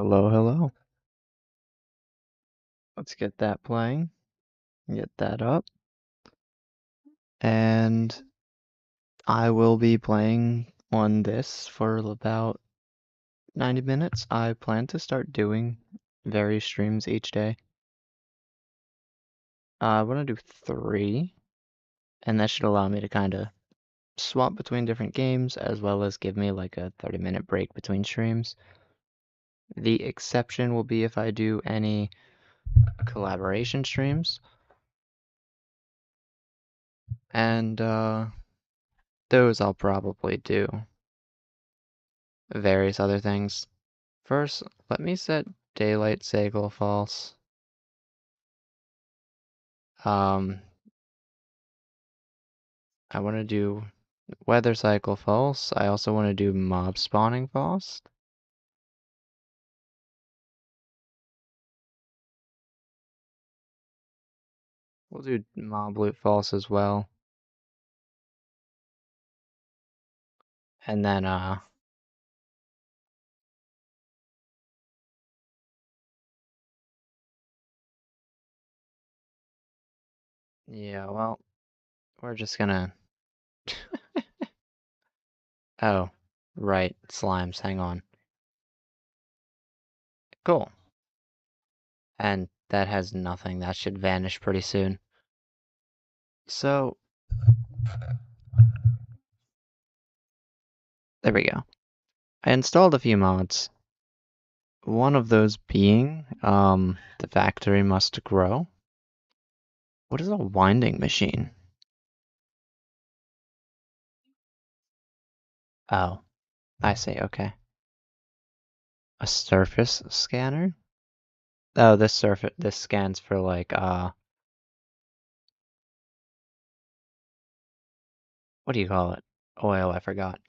Hello, hello. Let's get that playing. Get that up. And I will be playing on this for about 90 minutes. I plan to start doing various streams each day. I want to do 3, and that should allow me to kind of swap between different games as well as give me like a 30-minute break between streams. The exception will be if I do any collaboration streams. And those I'll probably do. Various other things. First, let me set daylight cycle false. I want to do weather cycle false. I also want to do mob spawning false. We'll do mob loot false as well. And then, yeah, well, we're just gonna... Oh, right, slimes, hang on. Cool. And that has nothing. That should vanish pretty soon. So, there we go. I installed a few mods. One of those being, the factory must grow. What is a winding machine? Oh, I see, okay. A surface scanner? Oh, this scans for like, what do you call it? Oil, I forgot.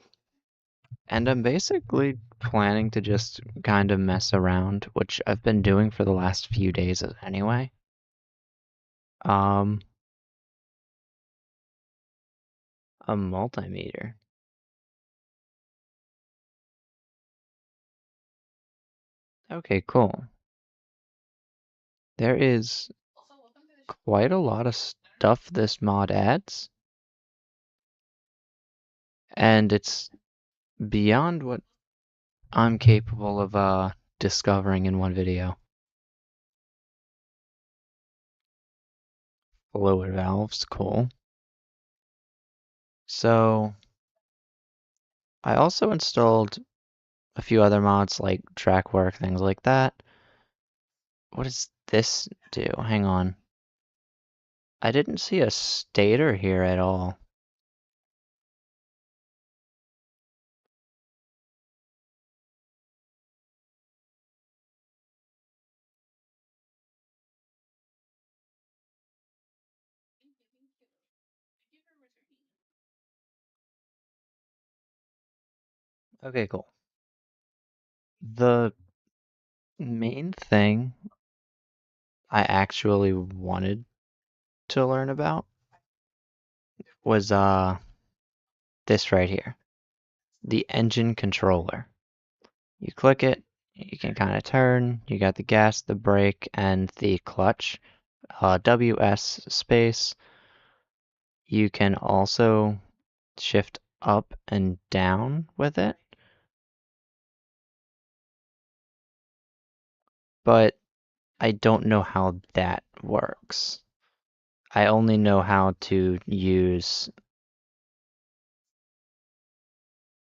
And I'm basically planning to just kind of mess around, which I've been doing for the last few days anyway. A multimeter. Okay, cool. There is quite a lot of stuff this mod adds. And it's beyond what I'm capable of discovering in one video. Fluid valves, cool. So I also installed a few other mods like track work, things like that. What does this do? Hang on. I didn't see a stator here at all. Okay, cool. The main thing I actually wanted to learn about was this right here. The engine controller. You click it, you can kind of turn, you got the gas, the brake, and the clutch. WS space. You can also shift up and down with it. But I don't know how that works. I only know how to use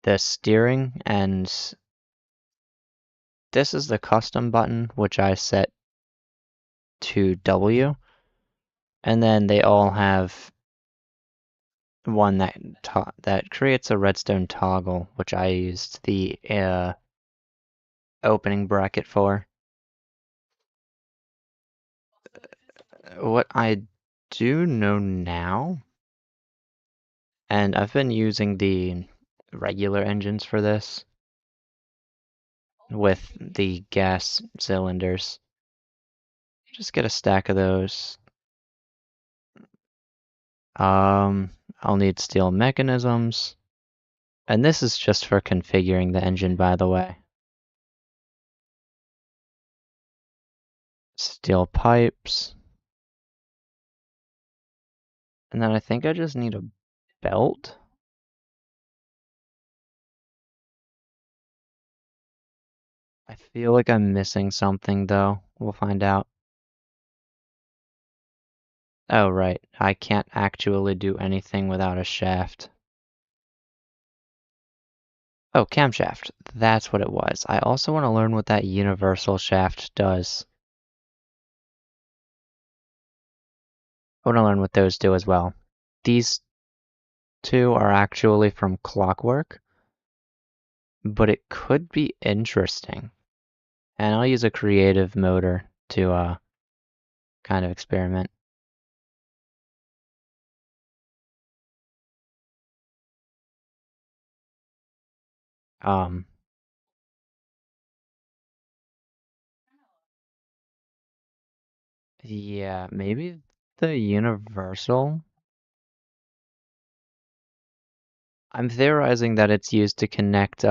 the steering, and this is the custom button, which I set to W. And then they all have one that creates a redstone toggle, which I used the opening bracket for. What I do know now, and I've been using the regular engines for this with the gas cylinders. Just get a stack of those. I'll need steel mechanisms. And this is just for configuring the engine, by the way. steel pipes. And then I think I just need a belt. I feel like I'm missing something though. We'll find out. Oh, right. I can't actually do anything without a shaft. Oh, camshaft. That's what it was. I also want to learn what that universal shaft does. I want to learn what those do as well. These two are actually from Clockwork, but it could be interesting. And I'll use a creative motor to kind of experiment. Um, yeah, maybe the universal. I'm theorizing that it's used to connect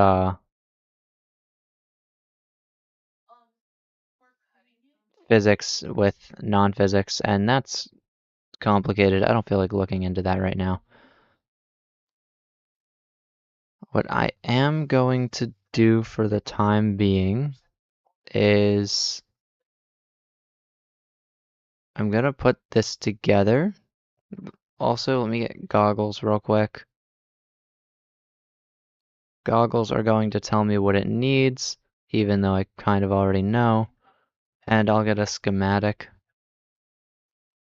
physics with non-physics, and that's complicated. I don't feel like looking into that right now. What I am going to do for the time being is I'm gonna put this together. Also, let me get goggles real quick. Goggles are going to tell me what it needs, even though I kind of already know. And I'll get a schematic.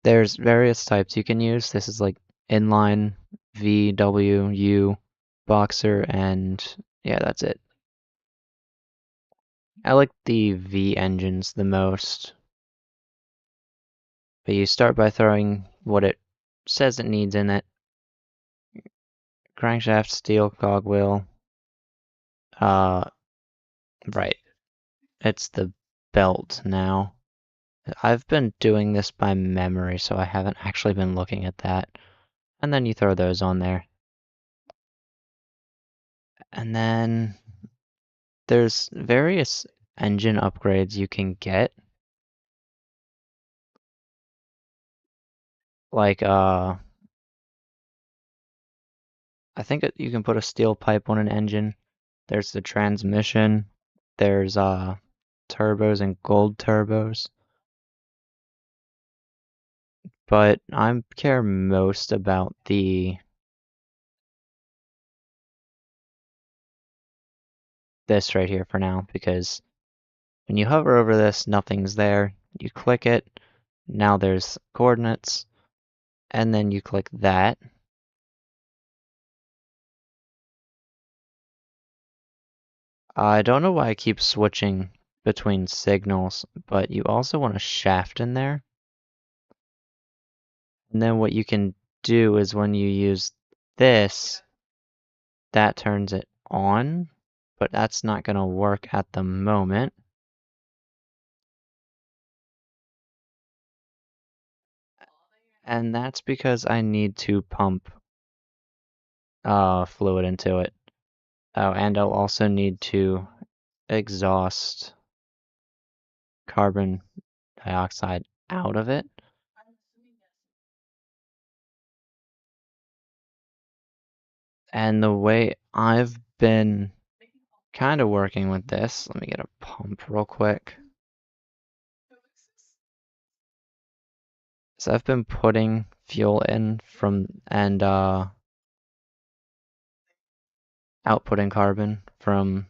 There's various types you can use. This is like inline, V, W, U, boxer, and yeah, that's it. I like the V engines the most. But you start by throwing what it says it needs in it. Crankshaft, steel, cogwheel. Uh, right. It's the belt now. I've been doing this by memory, so I haven't actually been looking at that. And then you throw those on there. And then there's various engine upgrades you can get. Like, I think you can put a steel pipe on an engine. There's the transmission. There's, turbos and gold turbos. But I care most about this right here for now, because when you hover over this, nothing's there. You click it, now there's coordinates, and then you click that. I don't know why I keep switching between signals, but you also want a shaft in there. And then what you can do is when you use this, that turns it on, but that's not going to work at the moment. And that's because I need to pump fluid into it. Oh, and I'll also need to exhaust carbon dioxide out of it. And the way I've been kind of working with this, let me get a pump real quick. So I've been putting fuel in from and outputting carbon from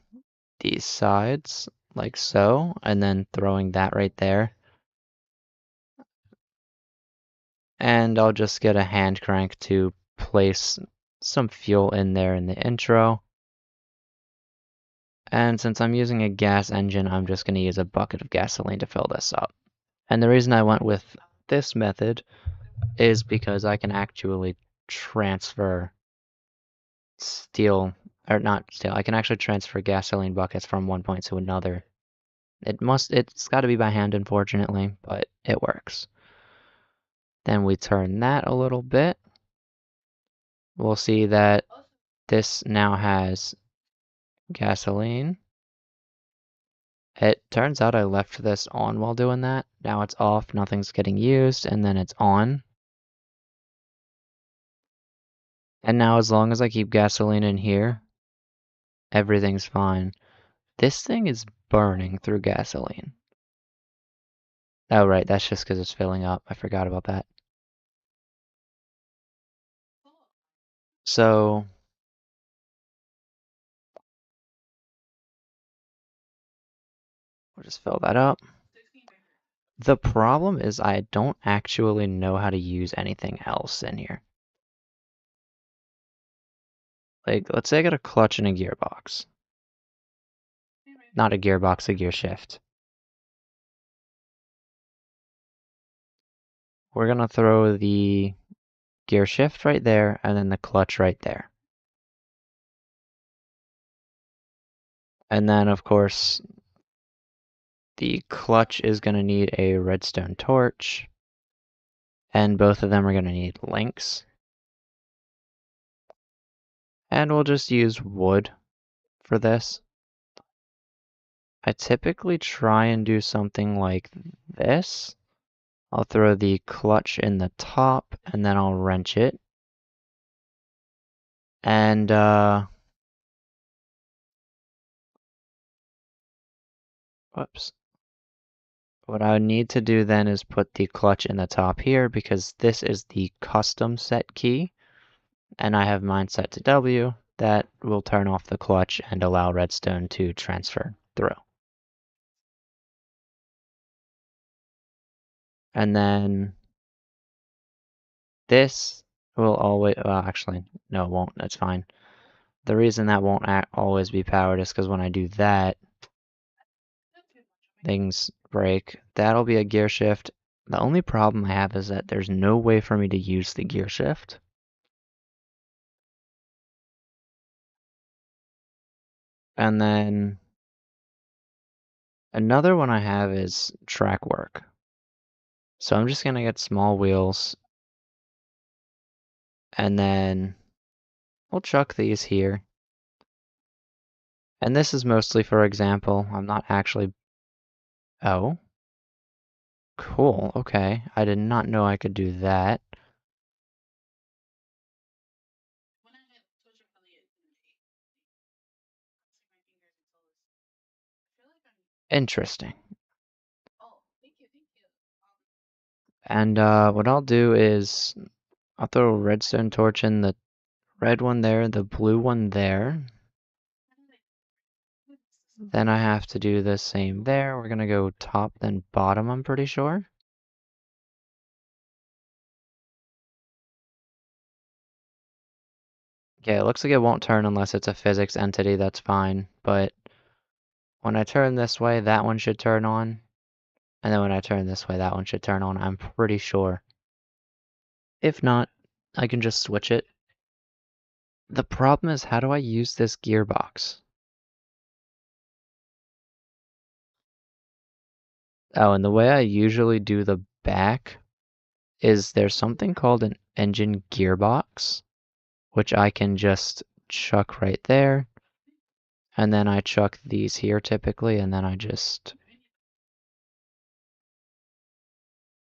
these sides like so, and then throwing that right there. And I'll just get a hand crank to place some fuel in there in the intro. And since I'm using a gas engine, I'm just going to use a bucket of gasoline to fill this up. And the reason I went with this method is because I can actually transfer steel, or not steel, I can actually transfer gasoline buckets from one point to another. It's got to be by hand, unfortunately, but it works. Then we turn that a little bit. We'll see that this now has gasoline. It turns out I left this on while doing that. Now it's off, nothing's getting used, and then it's on. And now as long as I keep gasoline in here, everything's fine. This thing is burning through gasoline. Oh, right, that's just because it's filling up. I forgot about that. So, we'll just fill that up. The problem is I don't actually know how to use anything else in here. Like, let's say I got a clutch and a gearbox. Not a gearbox, a gear shift. We're gonna throw the gear shift right there and then the clutch right there. And then, of course, the clutch is gonna need a redstone torch. And both of them are gonna need links. And we'll just use wood for this. I typically try and do something like this. I'll throw the clutch in the top and then I'll wrench it. And whoops. What I would need to do then is put the clutch in the top here because this is the custom set key. And I have mine set to W. That will turn off the clutch and allow redstone to transfer through. And then this will always, well, actually, no, it won't. That's fine. The reason that won't always be powered is because when I do that, things break. That'll be a gear shift. The only problem I have is that there's no way for me to use the gear shift. And then another one I have is track work. So I'm just gonna get small wheels and then we'll chuck these here. And this is mostly for example. I'm not actually, oh, cool, okay. I did not know I could do that. Interesting. And what I'll do is I'll throw a redstone torch in the red one there, the blue one there. Then I have to do the same there. We're gonna go top then bottom, I'm pretty sure. Okay, it looks like it won't turn unless it's a physics entity, that's fine. But when I turn this way, that one should turn on. And then when I turn this way, that one should turn on, I'm pretty sure. If not, I can just switch it. The problem is, how do I use this gearbox? Oh, and the way I usually do the back is there's something called an engine gearbox, which I can just chuck right there. And then I chuck these here typically, and then I just...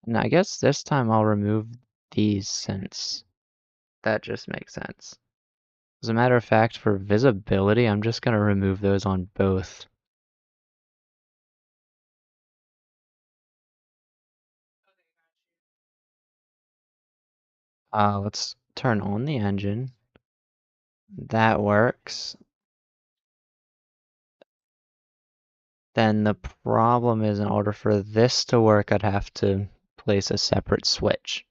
And I guess this time I'll remove these since that just makes sense. As a matter of fact, for visibility, I'm just going to remove those on both. Let's turn on the engine. That works. Then the problem is in order for this to work, I'd have to place a separate switch.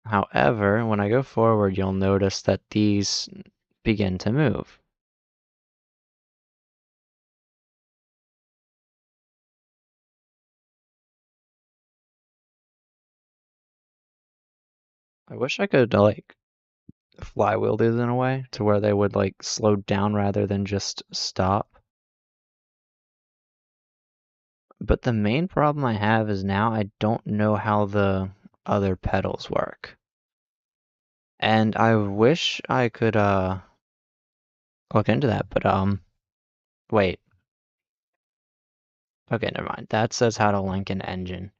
However, when I go forward, you'll notice that these begin to move. I wish I could, like, flywheel these in a way to where they would, like, slow down rather than just stop. But the main problem I have is now I don't know how the other pedals work. And I wish I could, look into that, but, Wait. Okay, never mind. That says how to link an engine.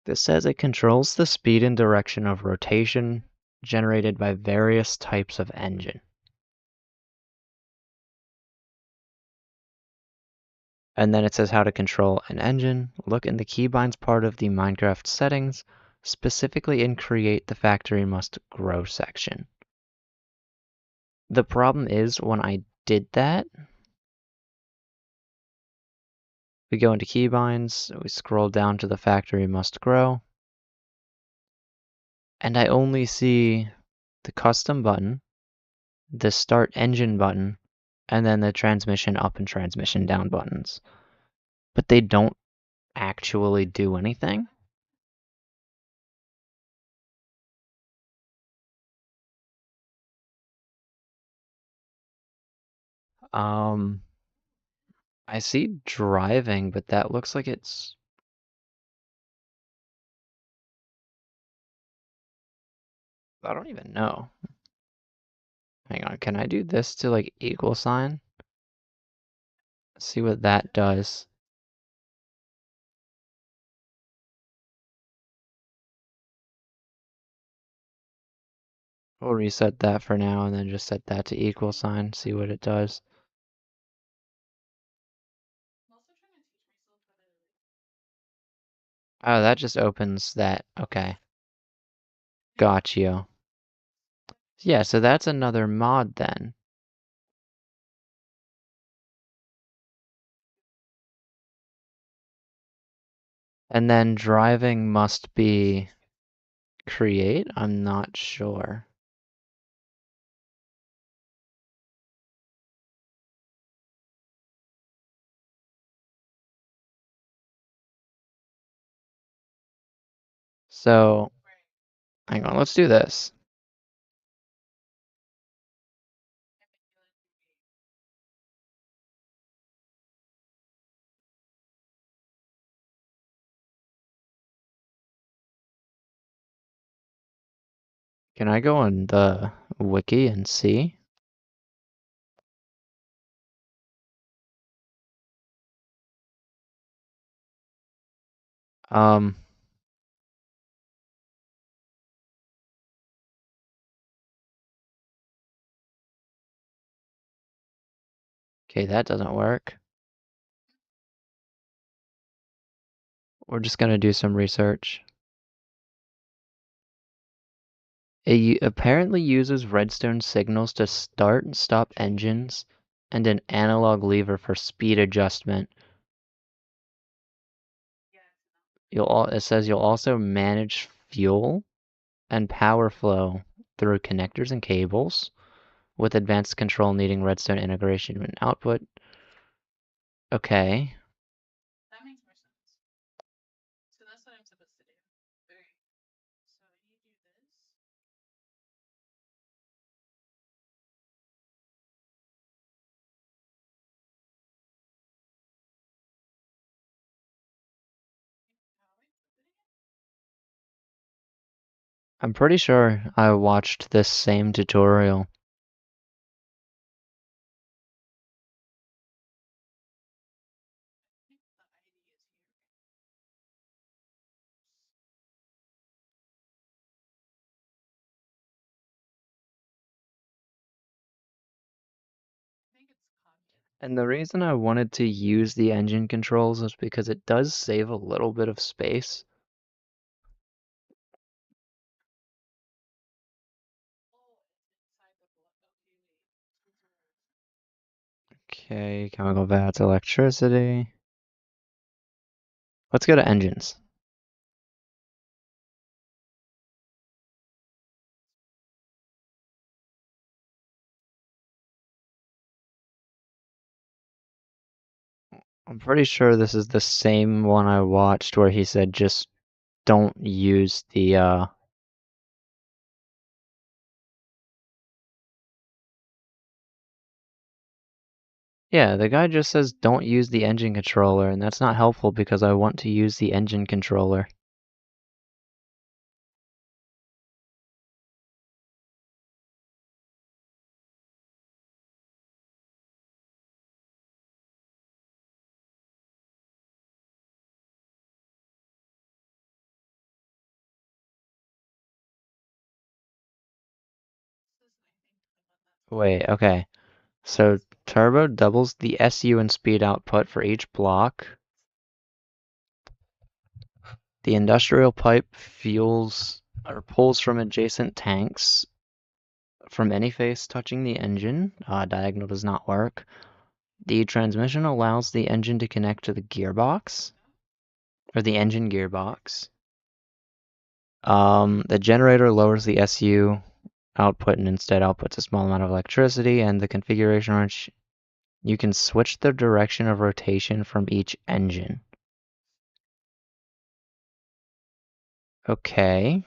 This says it controls the speed and direction of rotation generated by various types of engine. And then it says how to control an engine. Look in the keybinds part of the Minecraft settings, specifically in Create the Factory Must Grow section. The problem is when I did that, we go into keybinds, we scroll down to the Factory Must Grow, and I only see the custom button, the start engine button, and then the transmission up and transmission down buttons. But they don't actually do anything. Um, I see driving, but that looks like it's... I don't even know. Hang on, can I do this to like equal sign? See what that does. We'll reset that for now and then just set that to equal sign, see what it does. Oh, that just opens that. Okay. Got you. Yeah, so that's another mod then. And then driving must be create? I'm not sure. So, hang on, let's do this. Can I go on the wiki and see? Um, okay, that doesn't work. We're just gonna do some research. It apparently uses redstone signals to start and stop engines and an analog lever for speed adjustment. It says you'll also manage fuel and power flow through connectors and cables, with advanced control needing redstone integration and output. Okay. I'm pretty sure I watched this same tutorial. And the reason I wanted to use the engine controls is because it does save a little bit of space. Okay, chemical vats, electricity. Let's go to engines. I'm pretty sure this is the same one I watched where he said just don't use the Yeah, the guy just says don't use the engine controller, and that's not helpful because I want to use the engine controller. Wait, okay. So turbo doubles the SU and speed output for each block. The industrial pipe fuels or pulls from adjacent tanks from any face touching the engine. Diagonal does not work. The transmission allows the engine to connect to the gearbox, or the engine gearbox. The generator lowers the SU output and instead outputs a small amount of electricity, and the configuration wrench, you can switch the direction of rotation from each engine. Okay.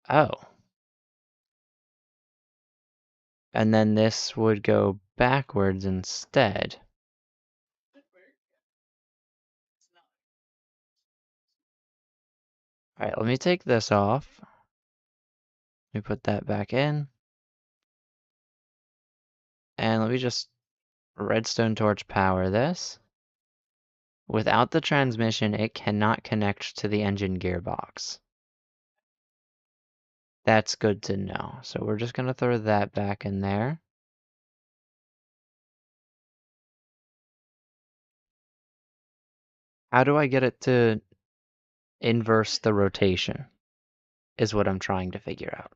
Oh. And then this would go backwards instead. Alright, let me take this off. Let me put that back in. And let me just redstone torch power this. Without the transmission, it cannot connect to the engine gearbox. That's good to know. So we're just going to throw that back in there. How do I get it to inverse the rotation? Is what I'm trying to figure out.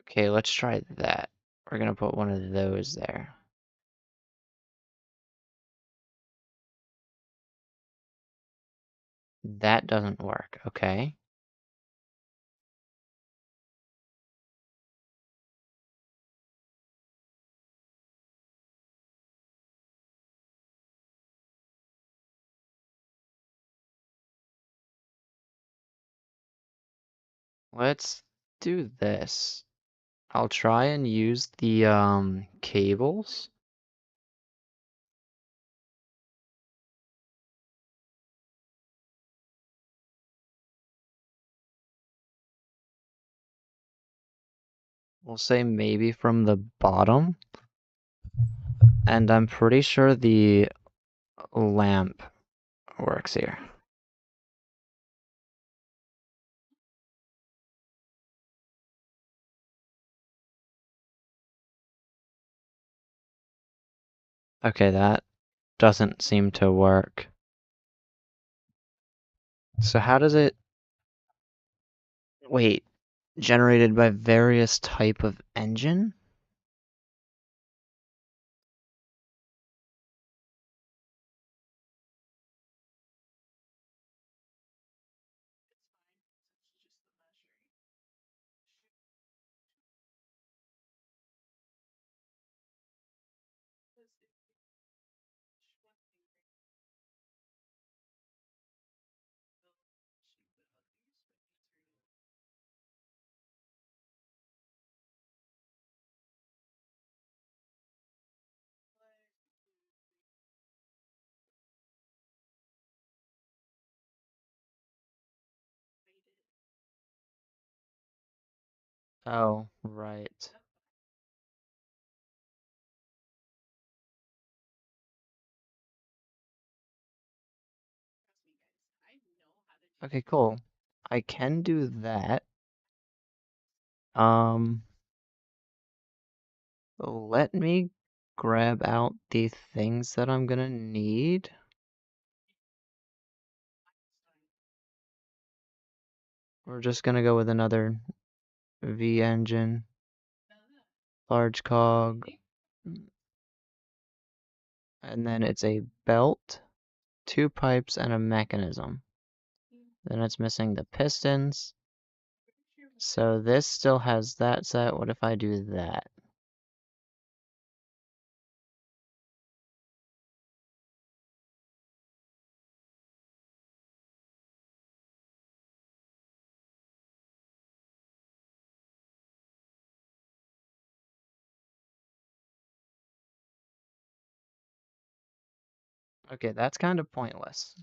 Okay, let's try that. We're going to put one of those there. That doesn't work. Okay. Let's do this. I'll try and use the cables. We'll say maybe from the bottom. And I'm pretty sure the lamp works here. Okay, that doesn't seem to work. So how does it... Wait, generated by various type of engine? Oh, right. Okay, cool. I can do that. Um, let me grab out the things that I'm gonna need. We're just gonna go with another V engine, large cog, and then it's a belt, two pipes, and a mechanism. Then it's missing the pistons. So this still has that set. What if I do that? Okay, that's kind of pointless.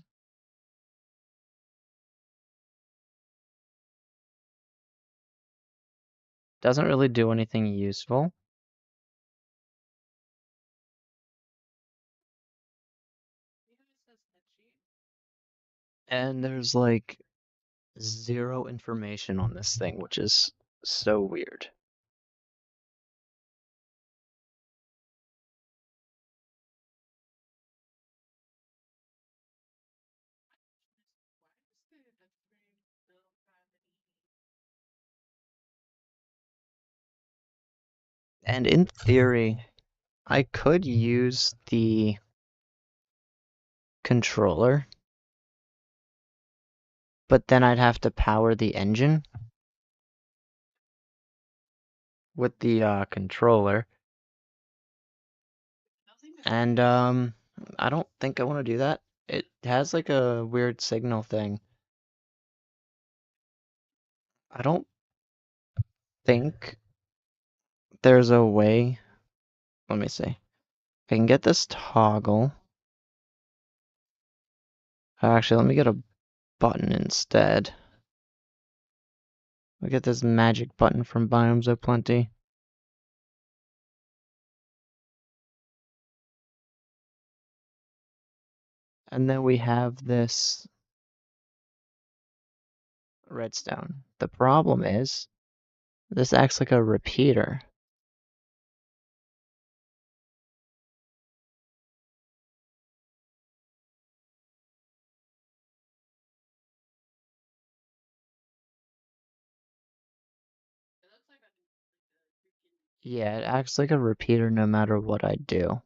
Doesn't really do anything useful. And there's like zero information on this thing, which is so weird. And in theory, I could use the controller, but then I'd have to power the engine with the controller. And I don't think I want to do that. It has like a weird signal thing. I don't think there's a way. Let me see. I can get this toggle. Actually, let me get a button instead. We get this magic button from Biomes O'Plenty. And then we have this redstone. The problem is, this acts like a repeater. Yeah, it acts like a repeater no matter what I do.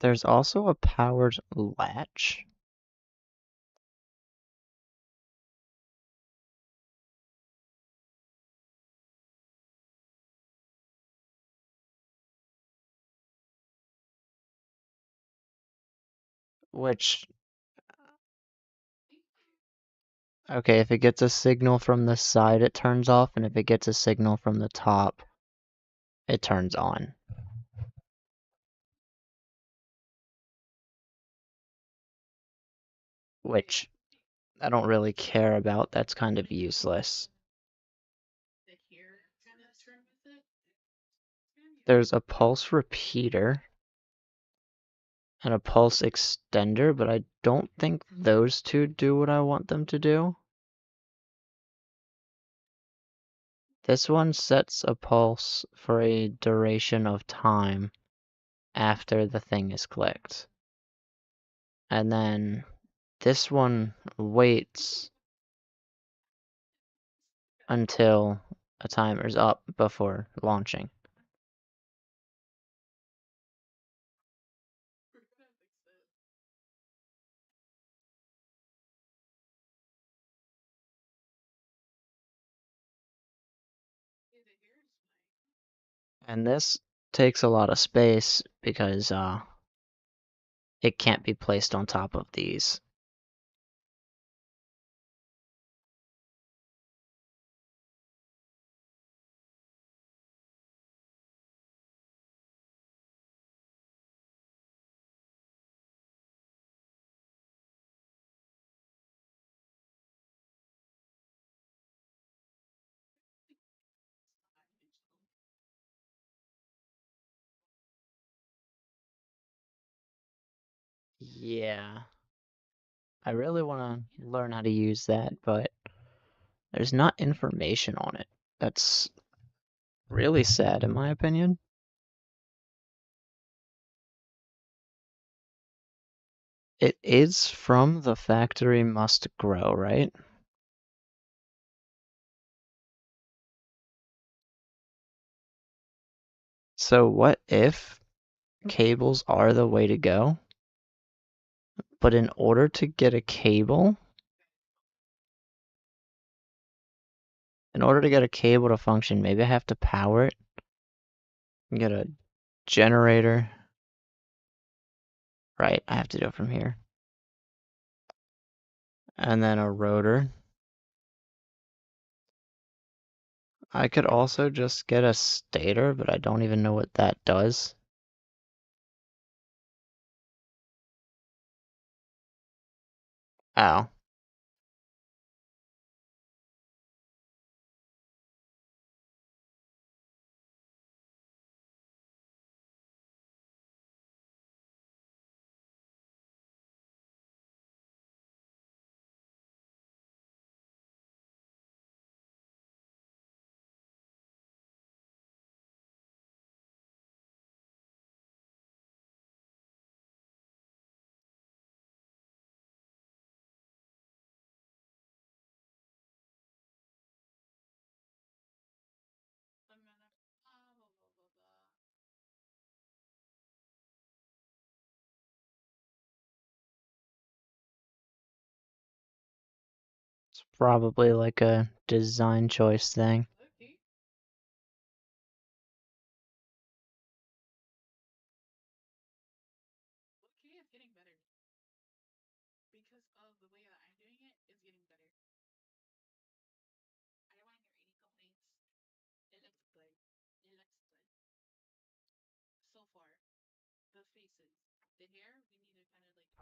There's also a powered latch. Which, okay, if it gets a signal from the side, it turns off, and if it gets a signal from the top, it turns on. Which I don't really care about, that's kind of useless. There's a pulse repeater and a pulse extender, but I don't think those two do what I want them to do. This one sets a pulse for a duration of time after the thing is clicked. And then this one waits until a timer's up before launching. And this takes a lot of space because it can't be placed on top of these. Yeah, I really want to learn how to use that, but there's not information on it. That's really sad, in my opinion. It is from the factory must grow, right? So what if cables are the way to go? But in order to get a cable, in order to get a cable to function, maybe I have to power it, get a generator. Right, I have to do it from here. And then a rotor. I could also just get a stator, but I don't even know what that does. Oh. It's probably like a design choice thing.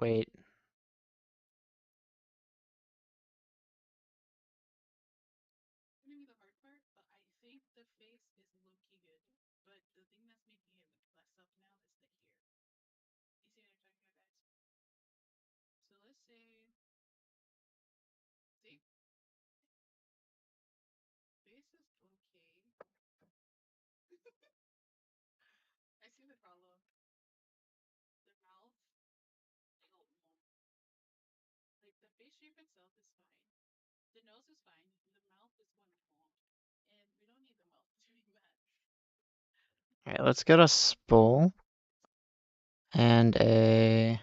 Wait, alright, let's get a spool and a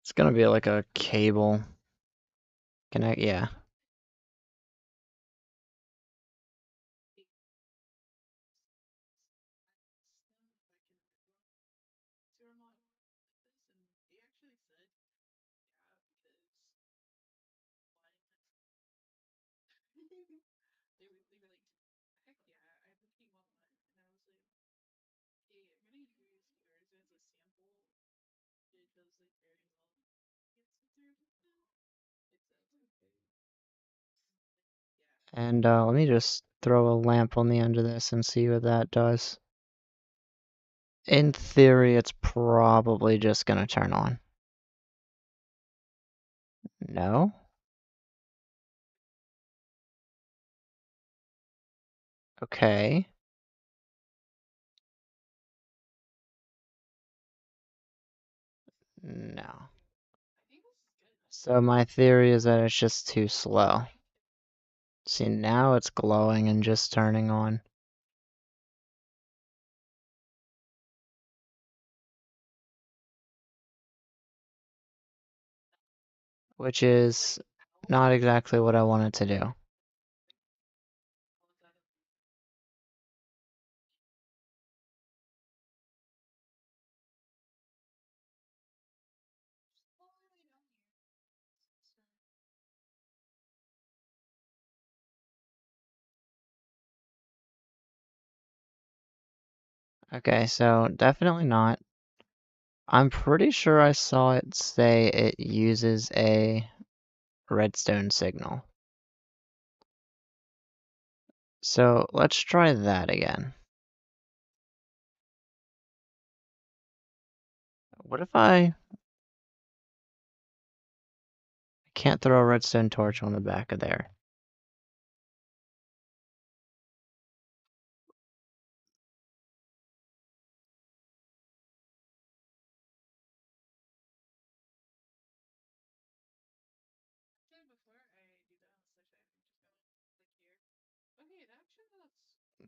it's gonna be like a cable connect, yeah. And let me just throw a lamp on the end of this and see what that does. In theory, it's probably just gonna turn on. No? Okay. No. So my theory is that it's just too slow. See, now it's glowing and just turning on. Which is not exactly what I wanted to do. Okay, so definitely not. I'm pretty sure I saw it say it uses a redstone signal. So let's try that again. What if I can't throw a redstone torch on the back of there?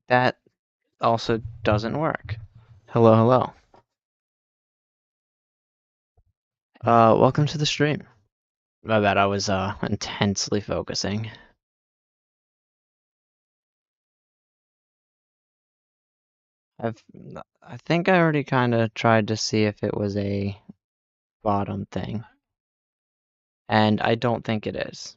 That also doesn't work. Hello, hello. Welcome to the stream. My bad, I was intensely focusing. I've, I think I already kind of tried to see if it was a bottom thing, and I don't think it is.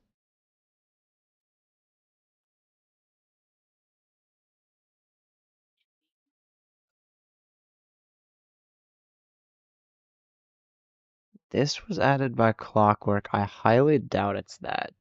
This was added by clockwork. I highly doubt it's that.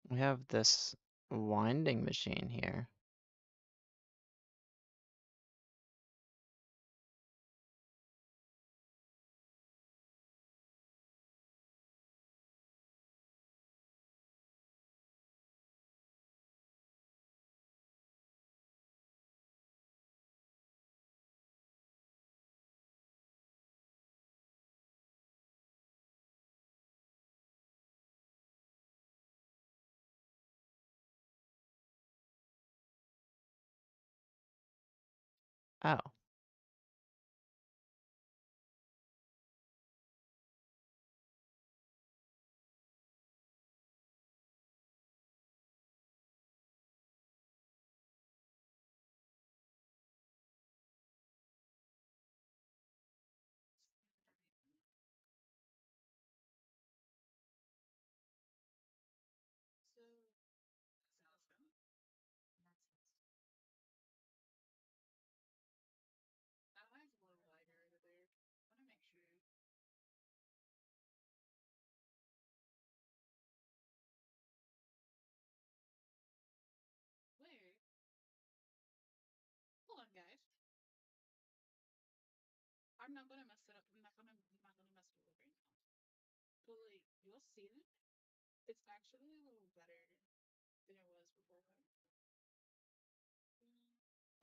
We have this winding machine here. Oh,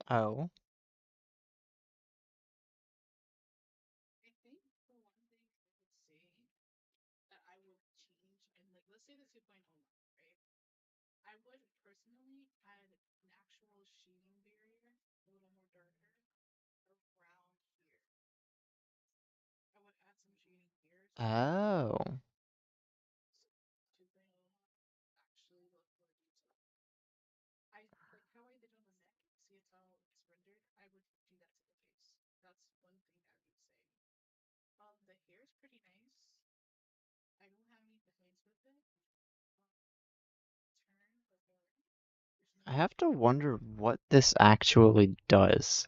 oh. Oh. I have to wonder what this actually does.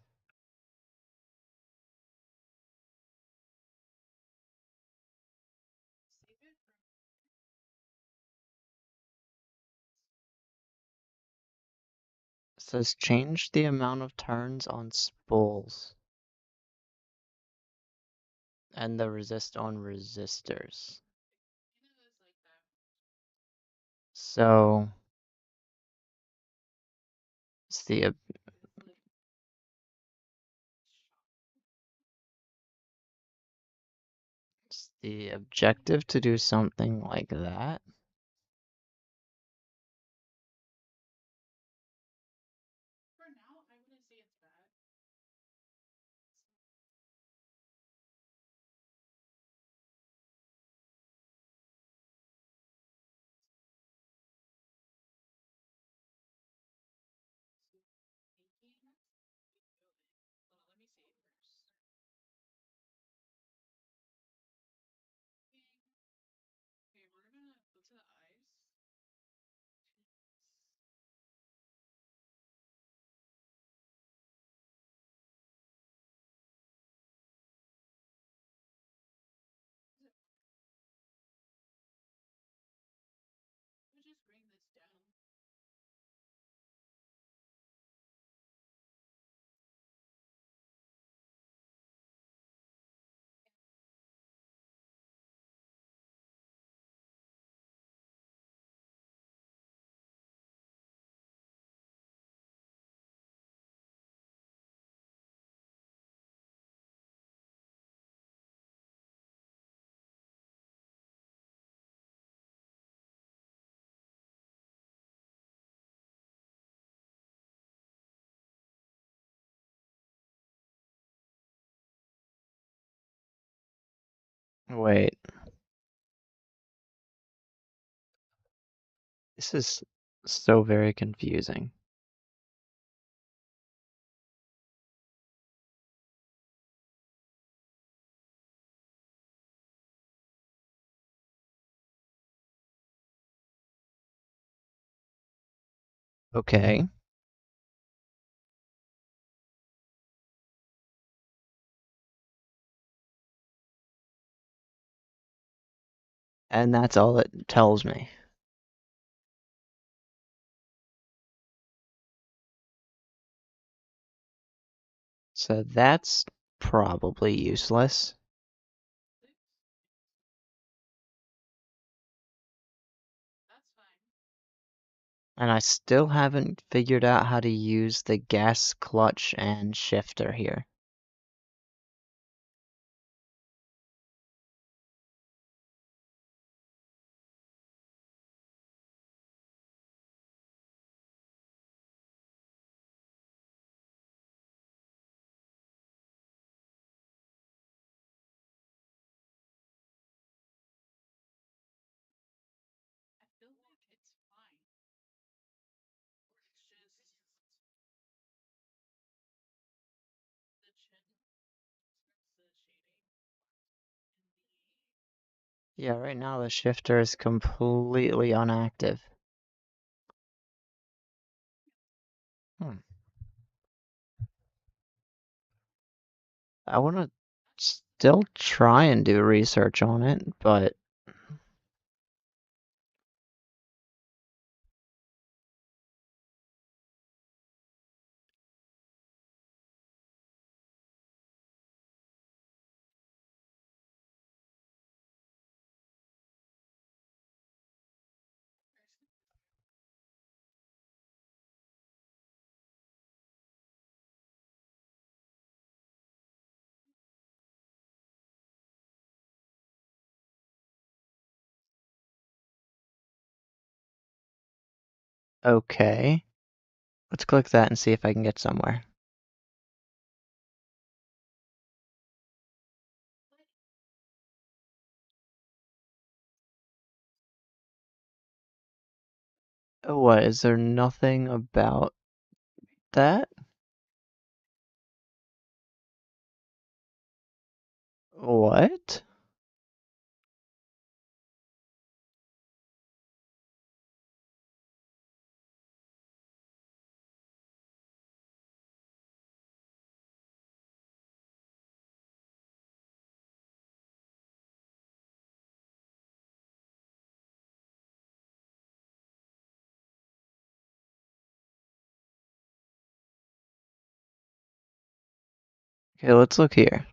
It says change the amount of turns on spools and the resist on resistors. So it's the The objective to do something like that? Wait, this is so very confusing. Okay, and that's all it tells me. So that's probably useless. And I still haven't figured out how to use the gas clutch and shifter here. Yeah, right now the shifter is completely inactive. Hmm. I want to still try and do research on it, but okay. Let's click that and see if I can get somewhere. Oh, what? Is there nothing about that? What? Okay, let's look here.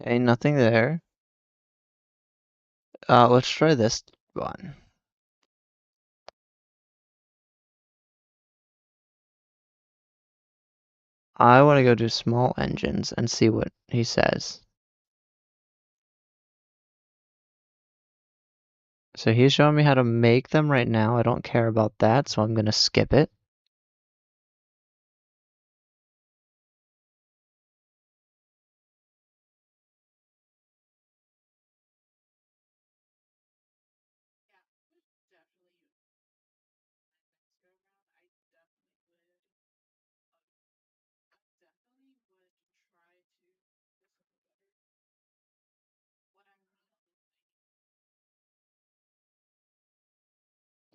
Okay, nothing there. Let's try this one. I want to go do small engines and see what he says. So he's showing me how to make them right now. I don't care about that, so I'm gonna skip it.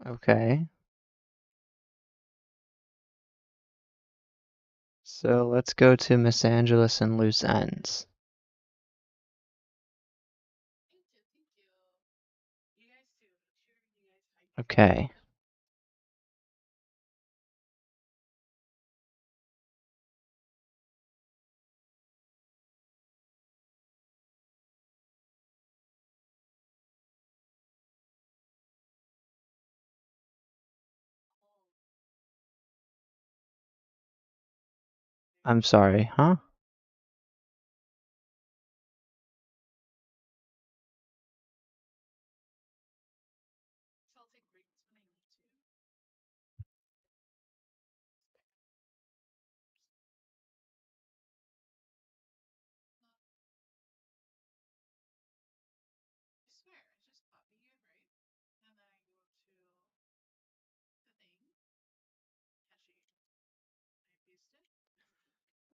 Okay. So let's go to Miss Angeles and Loose Ends. Okay. I'm sorry, huh?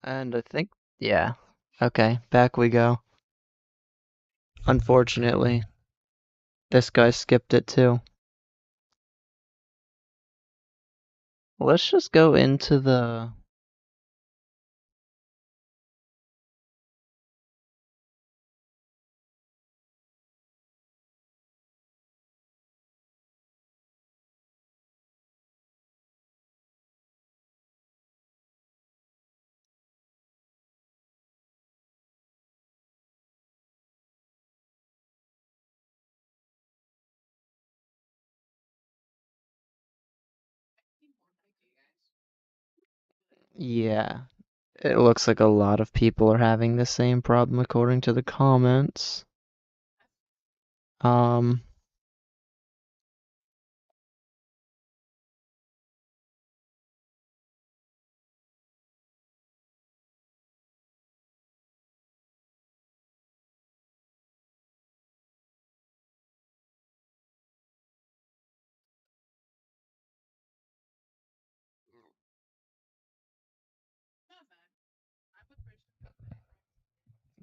And I think, yeah. Okay, back we go. Unfortunately, this guy skipped it too. Let's just go into the... Yeah. It looks like a lot of people are having the same problem according to the comments. Um,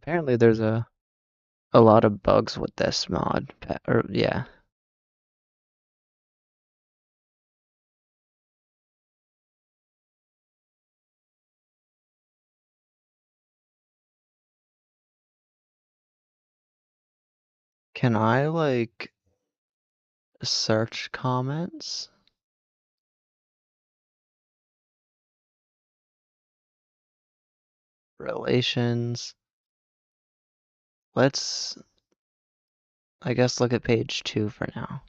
apparently there's a lot of bugs with this mod. Or, yeah. Can I, like, search comments? Relations. Let's, I guess, look at page 2 for now.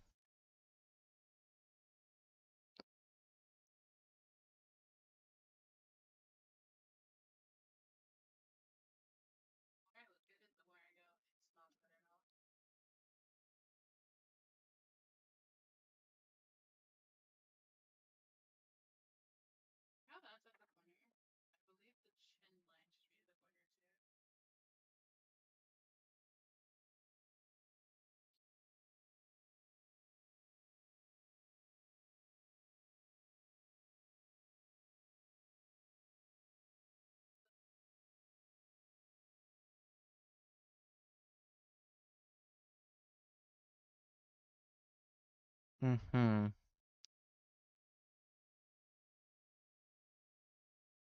Mm-hmm.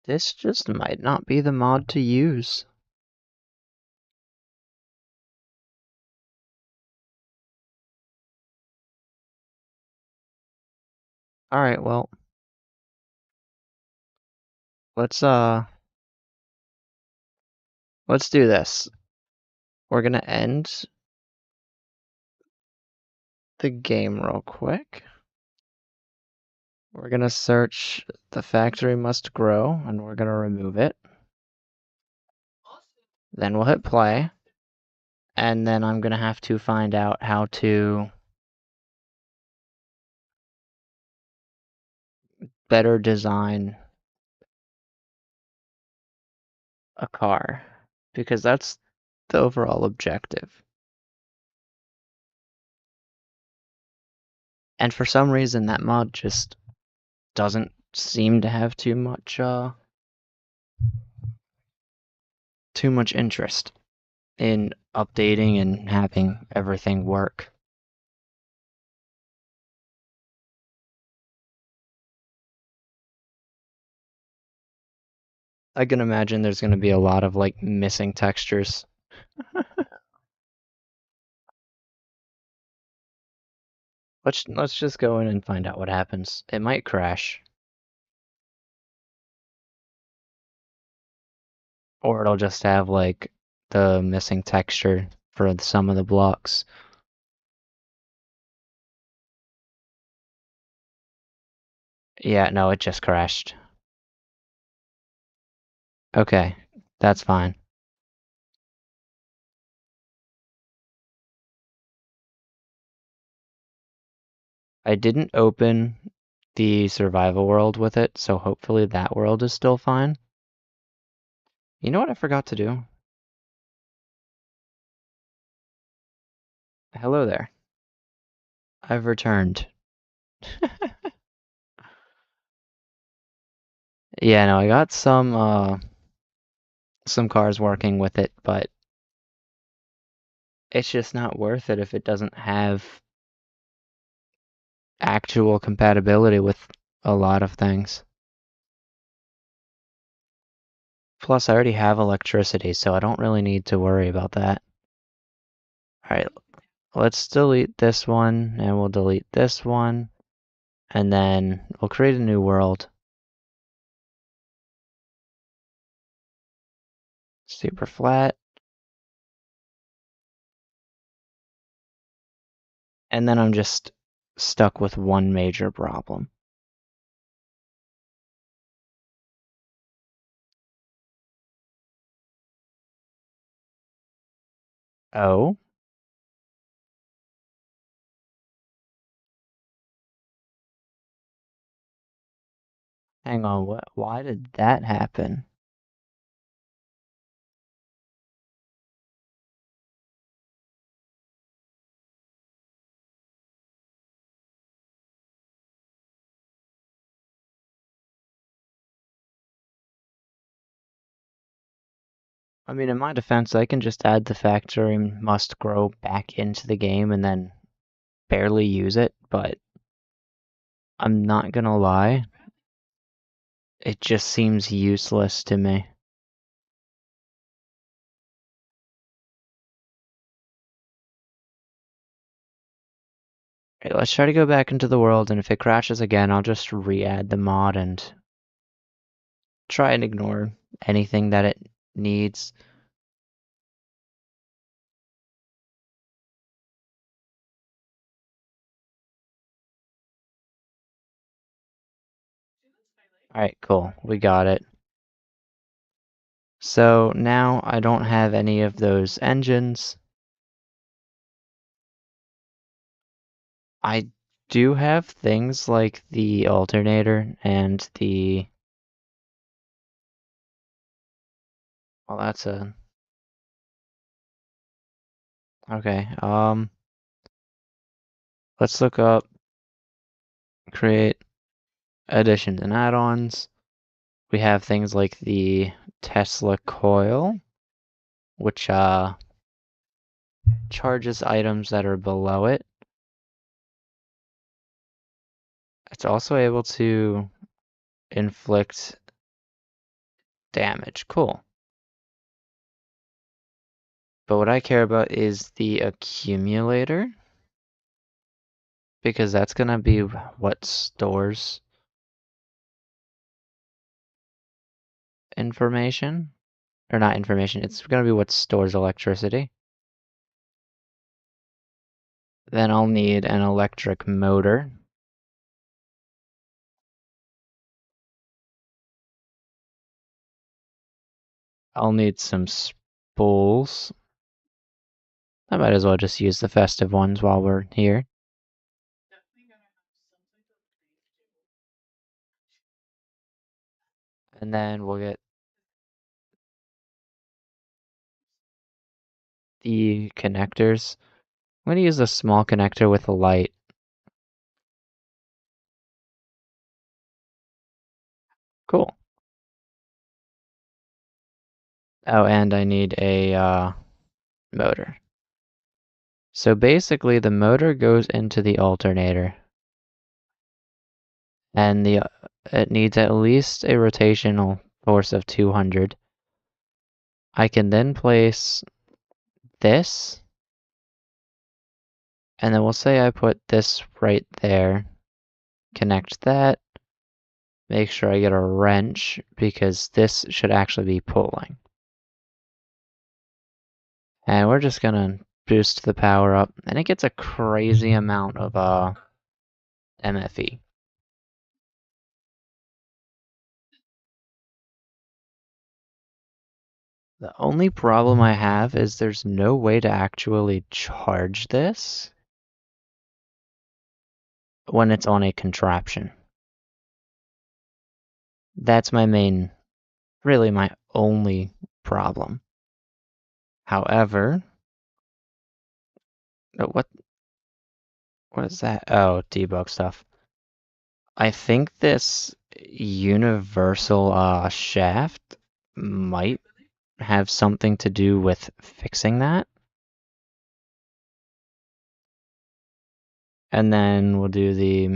This just might not be the mod to use. Alright, well, let's let's do this. We're gonna end the game real quick. We're gonna search the factory must grow, and we're gonna remove it. Then we'll hit play, and then I'm gonna have to find out how to better design a car, because that's the overall objective. And for some reason, that mod just doesn't seem to have too much interest in updating and having everything work. I can imagine there's going to be a lot of like missing textures. Let's just go in and find out what happens. It might crash, or it'll just have like the missing texture for some of the blocks. Yeah, no, it just crashed. Okay, that's fine. I didn't open the survival world with it, so hopefully that world is still fine. You know what I forgot to do? Hello there. I've returned. Yeah, no, I got some cars working with it, but it's just not worth it if it doesn't have actual compatibility with a lot of things. Plus, I already have electricity, so I don't really need to worry about that. Alright, let's delete this one, and we'll delete this one, and then we'll create a new world. Super flat. And then I'm just stuck with one major problem. Oh? Hang on, what? Why did that happen? I mean, in my defense, I can just add the factory must grow back into the game and then barely use it, but I'm not gonna lie, it just seems useless to me. Okay, let's try to go back into the world, and if it crashes again, I'll just re-add the mod and try and ignore anything that it needs. Alright, cool. We got it. So now I don't have any of those engines. I do have things like the alternator and the... Well, that's a... Okay, let's look up create additions and add-ons. We have things like the Tesla coil, which charges items that are below it. It's also able to inflict damage. Cool. But what I care about is the accumulator, because that's gonna be what stores information. Or not information, it's gonna be what stores electricity. Then I'll need an electric motor. I'll need some spools. I might as well just use the festive ones while we're here. And then we'll get the connectors. I'm going to use a small connector with a light. Cool. Oh, and I need a motor. So basically, the motor goes into the alternator, and it needs at least a rotational force of 200. I can then place this, and then we'll say I put this right there, connect that, make sure I get a wrench, because this should actually be pulling. And we're just gonna boost the power up, and it gets a crazy amount of MFE. The only problem I have is there's no way to actually charge this when it's on a contraption. That's really my only problem. However, what is that? Oh, debug stuff. I think this universal shaft might have something to do with fixing that. And then we'll do the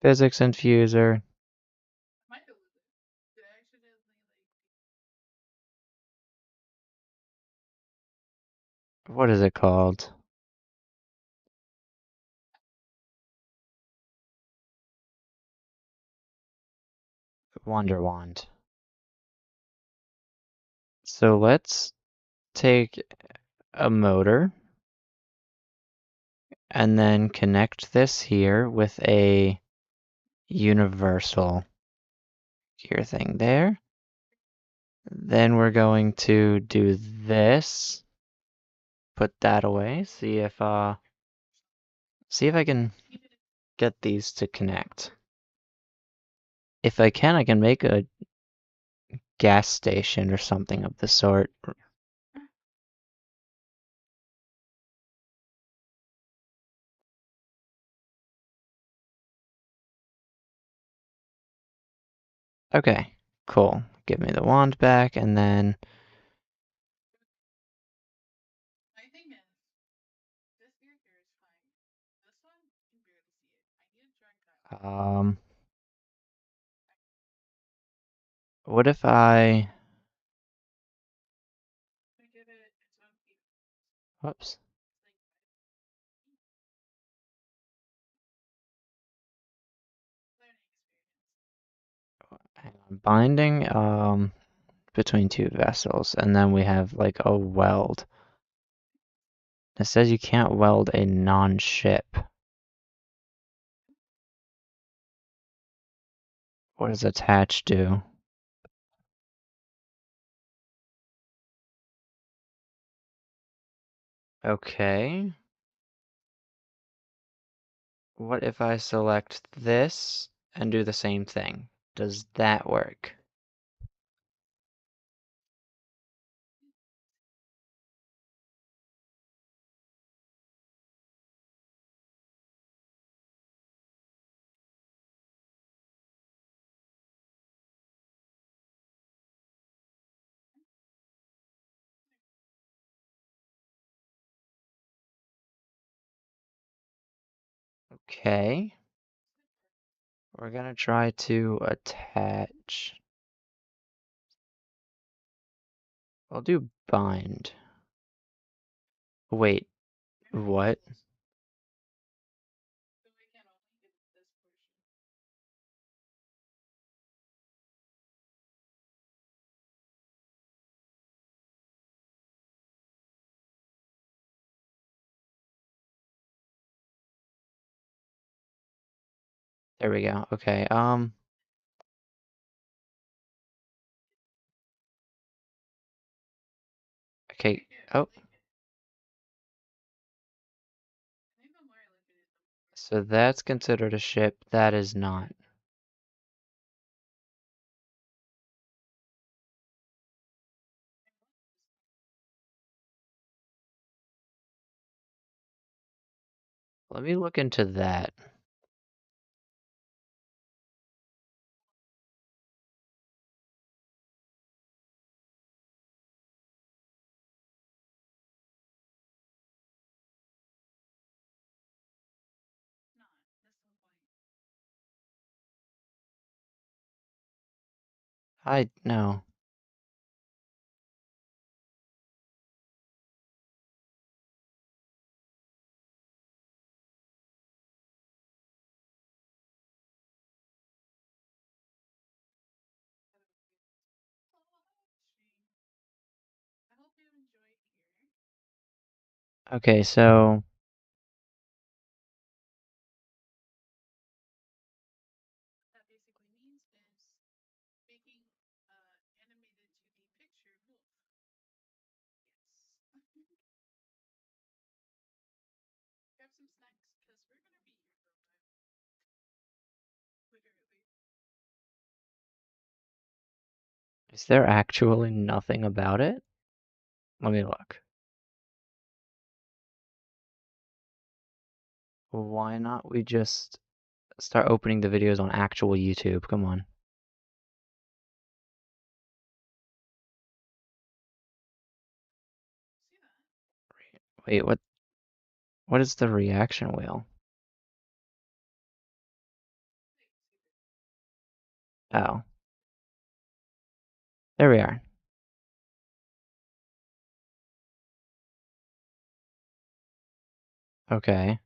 physics infuser. What is it called? Wonder Wand. So let's take a motor and then connect this here with a universal gear thing there. Then we're going to do this, put that away, see if I can get these to connect. If I can make a gas station or something of the sort. Okay, cool. Give me the wand back, and then um, what if whoops. Hang on. Binding between two vessels, and then we have like a weld. It says you can't weld a non-ship. What does attach do? Okay. What if I select this and do the same thing? Does that work? Okay. We're gonna try to attach. I'll do bind. Wait, what? There we go. Okay. Okay. Oh, so that's considered a ship. That is not. Let me look into that. I no. Okay, so is there actually nothing about it? Let me look. Why not we just start opening the videos on actual YouTube? Come on. Wait, what is the reaction wheel? Oh, there we are. Okay.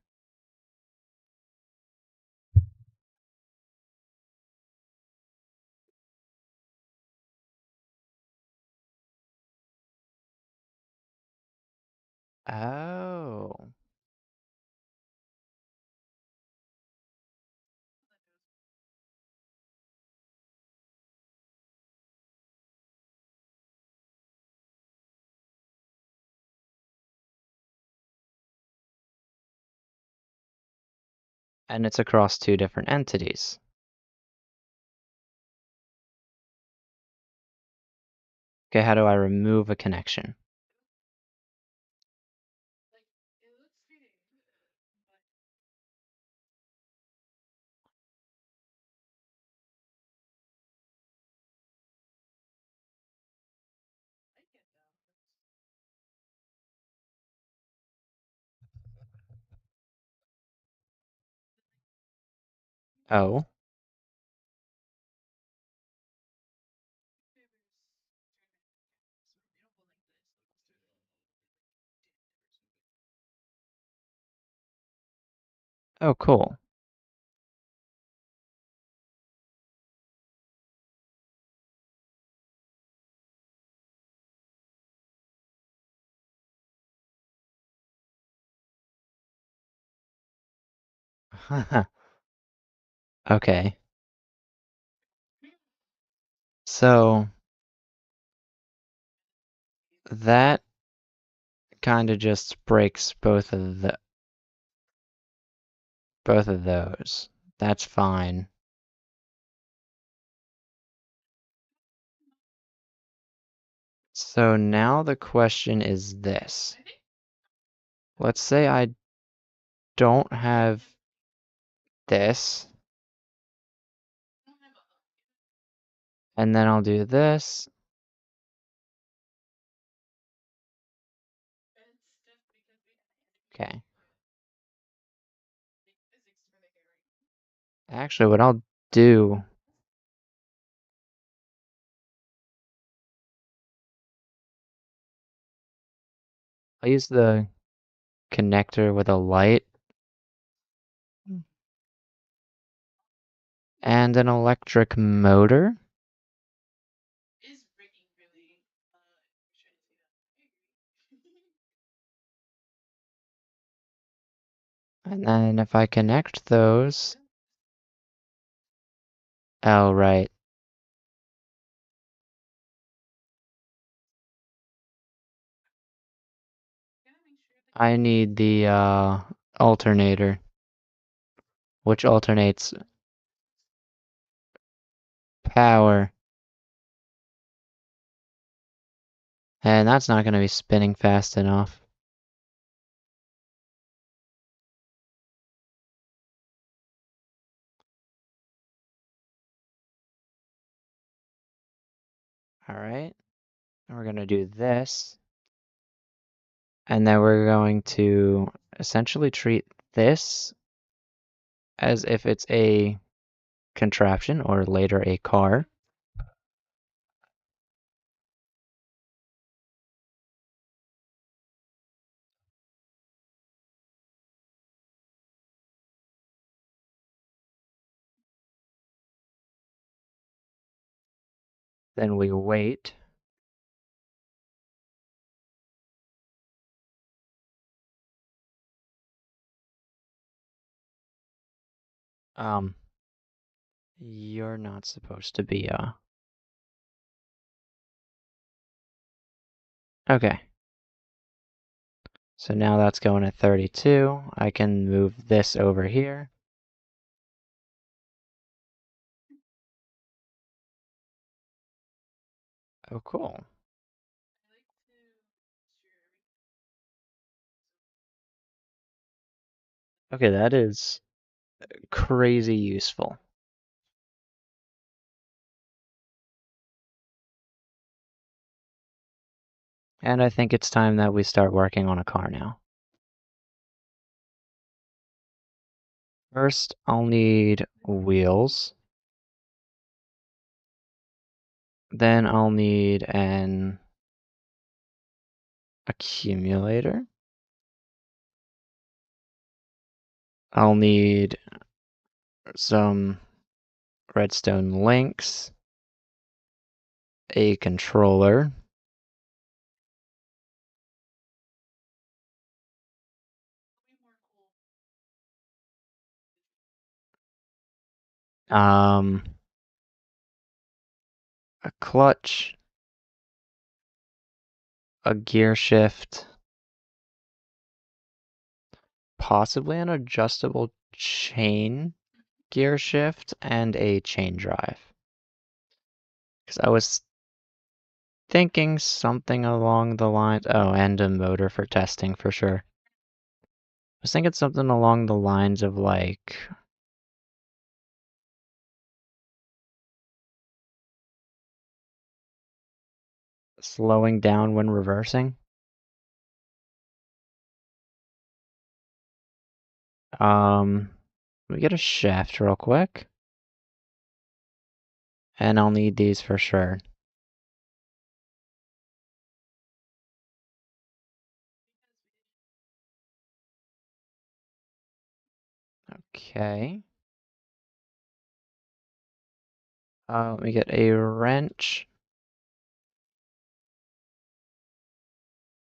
Oh. And it's across two different entities. Okay, how do I remove a connection? Oh. Oh, cool. Okay. So that kind of just breaks both of those. That's fine. So now the question is this. Let's say I don't have this, and then I'll do this. Okay. Actually, what I'll do, I'll use the connector with a light and an electric motor. And then if I connect those, Oh, right. I need the alternator, which alternates power. And that's not going to be spinning fast enough. Alright, we're going to do this. And then we're going to essentially treat this as if it's a contraption or later a car. Then we wait. Um, you're not supposed to be, okay. So now that's going at 32. I can move this over here. Oh, cool. Okay, that is crazy useful. And I think it's time that we start working on a car now. First, I'll need wheels. Then I'll need an accumulator. I'll need some redstone links, a controller, um, a clutch, a gear shift, possibly an adjustable chain gear shift, and a chain drive. Because I was thinking something along the lines, oh, and a motor for testing for sure. I was thinking something along the lines of like slowing down when reversing. Let me get a shaft real quick. And I'll need these for sure. Okay. Let me get a wrench,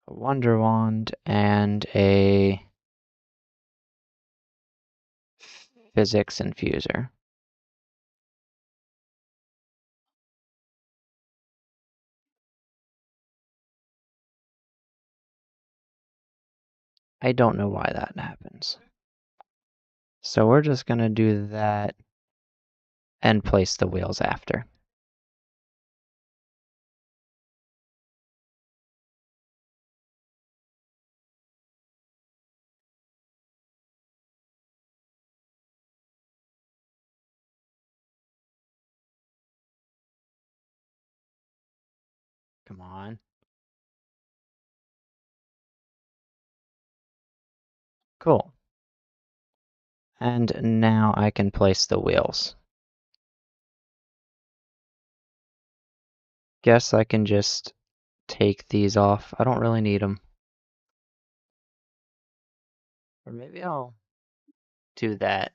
a wonder wand, and a physics infuser. I don't know why that happens. So we're just gonna do that and place the wheels after. Come on. Cool. And now I can place the wheels. Guess I can just take these off. I don't really need them. Or maybe I'll do that.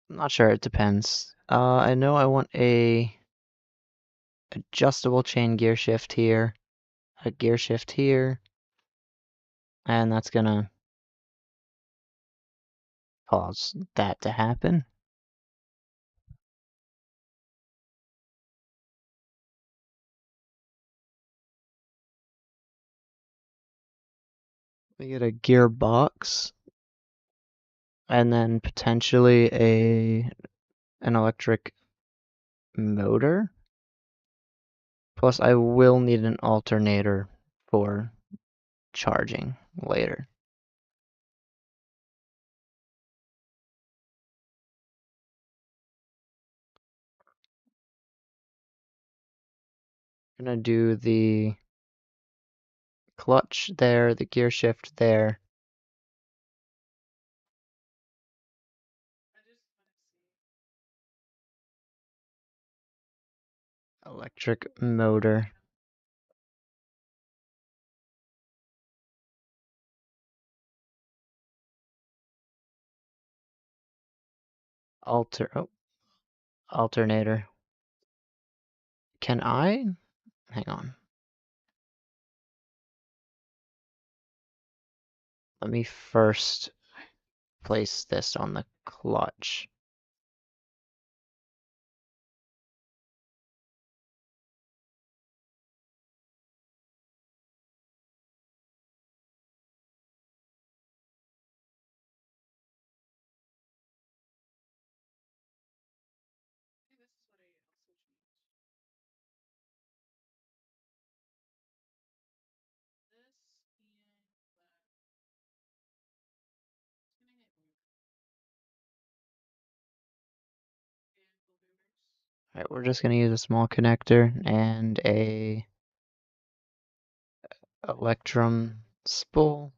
I'm not sure, it depends. I know I want a adjustable chain gear shift here, a gear shift here, And that's gonna cause that to happen. We get a gearbox, and then potentially an electric motor. Plus, I will need an alternator for charging later. I'm gonna do the clutch there, the gear shift there. Electric motor. Alternator. Can I? Hang on. Let me first place this on the clutch. Alright, we're just gonna use a small connector and a electrum spool.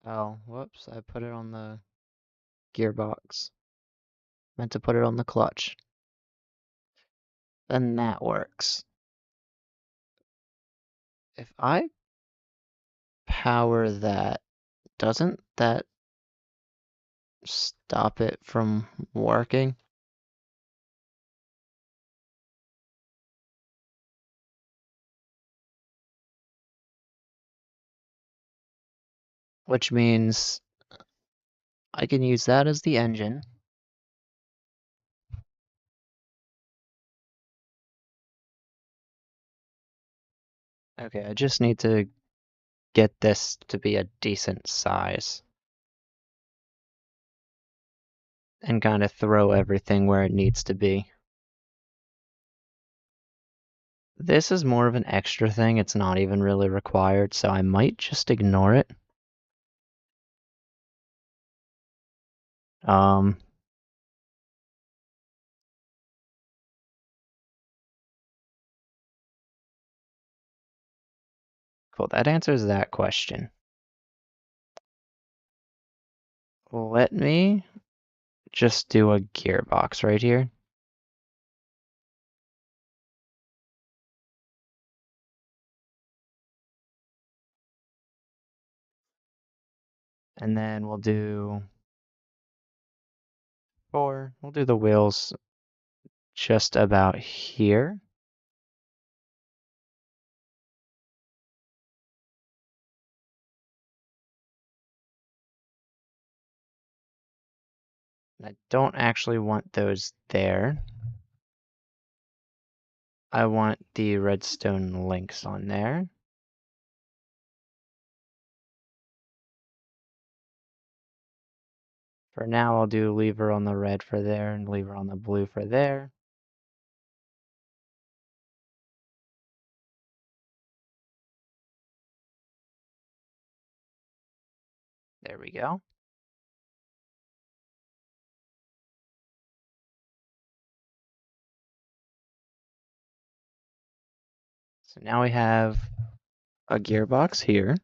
Oh, whoops, I put it on the gearbox. Meant to put it on the clutch. Then that works. If I power that, doesn't that stop it from working? Which means I can use that as the engine. Okay, I just need to get this to be a decent size. And kind of throw everything where it needs to be. This is more of an extra thing, it's not even really required, so I might just ignore it. Cool, that answers that question. Let me just do a gearbox right here. And then we'll do we'll do the wheels just about here. I don't actually want those there. I want the redstone links on there. For now, I'll do lever on the red for there and lever on the blue for there. There we go. So now we have a gearbox here.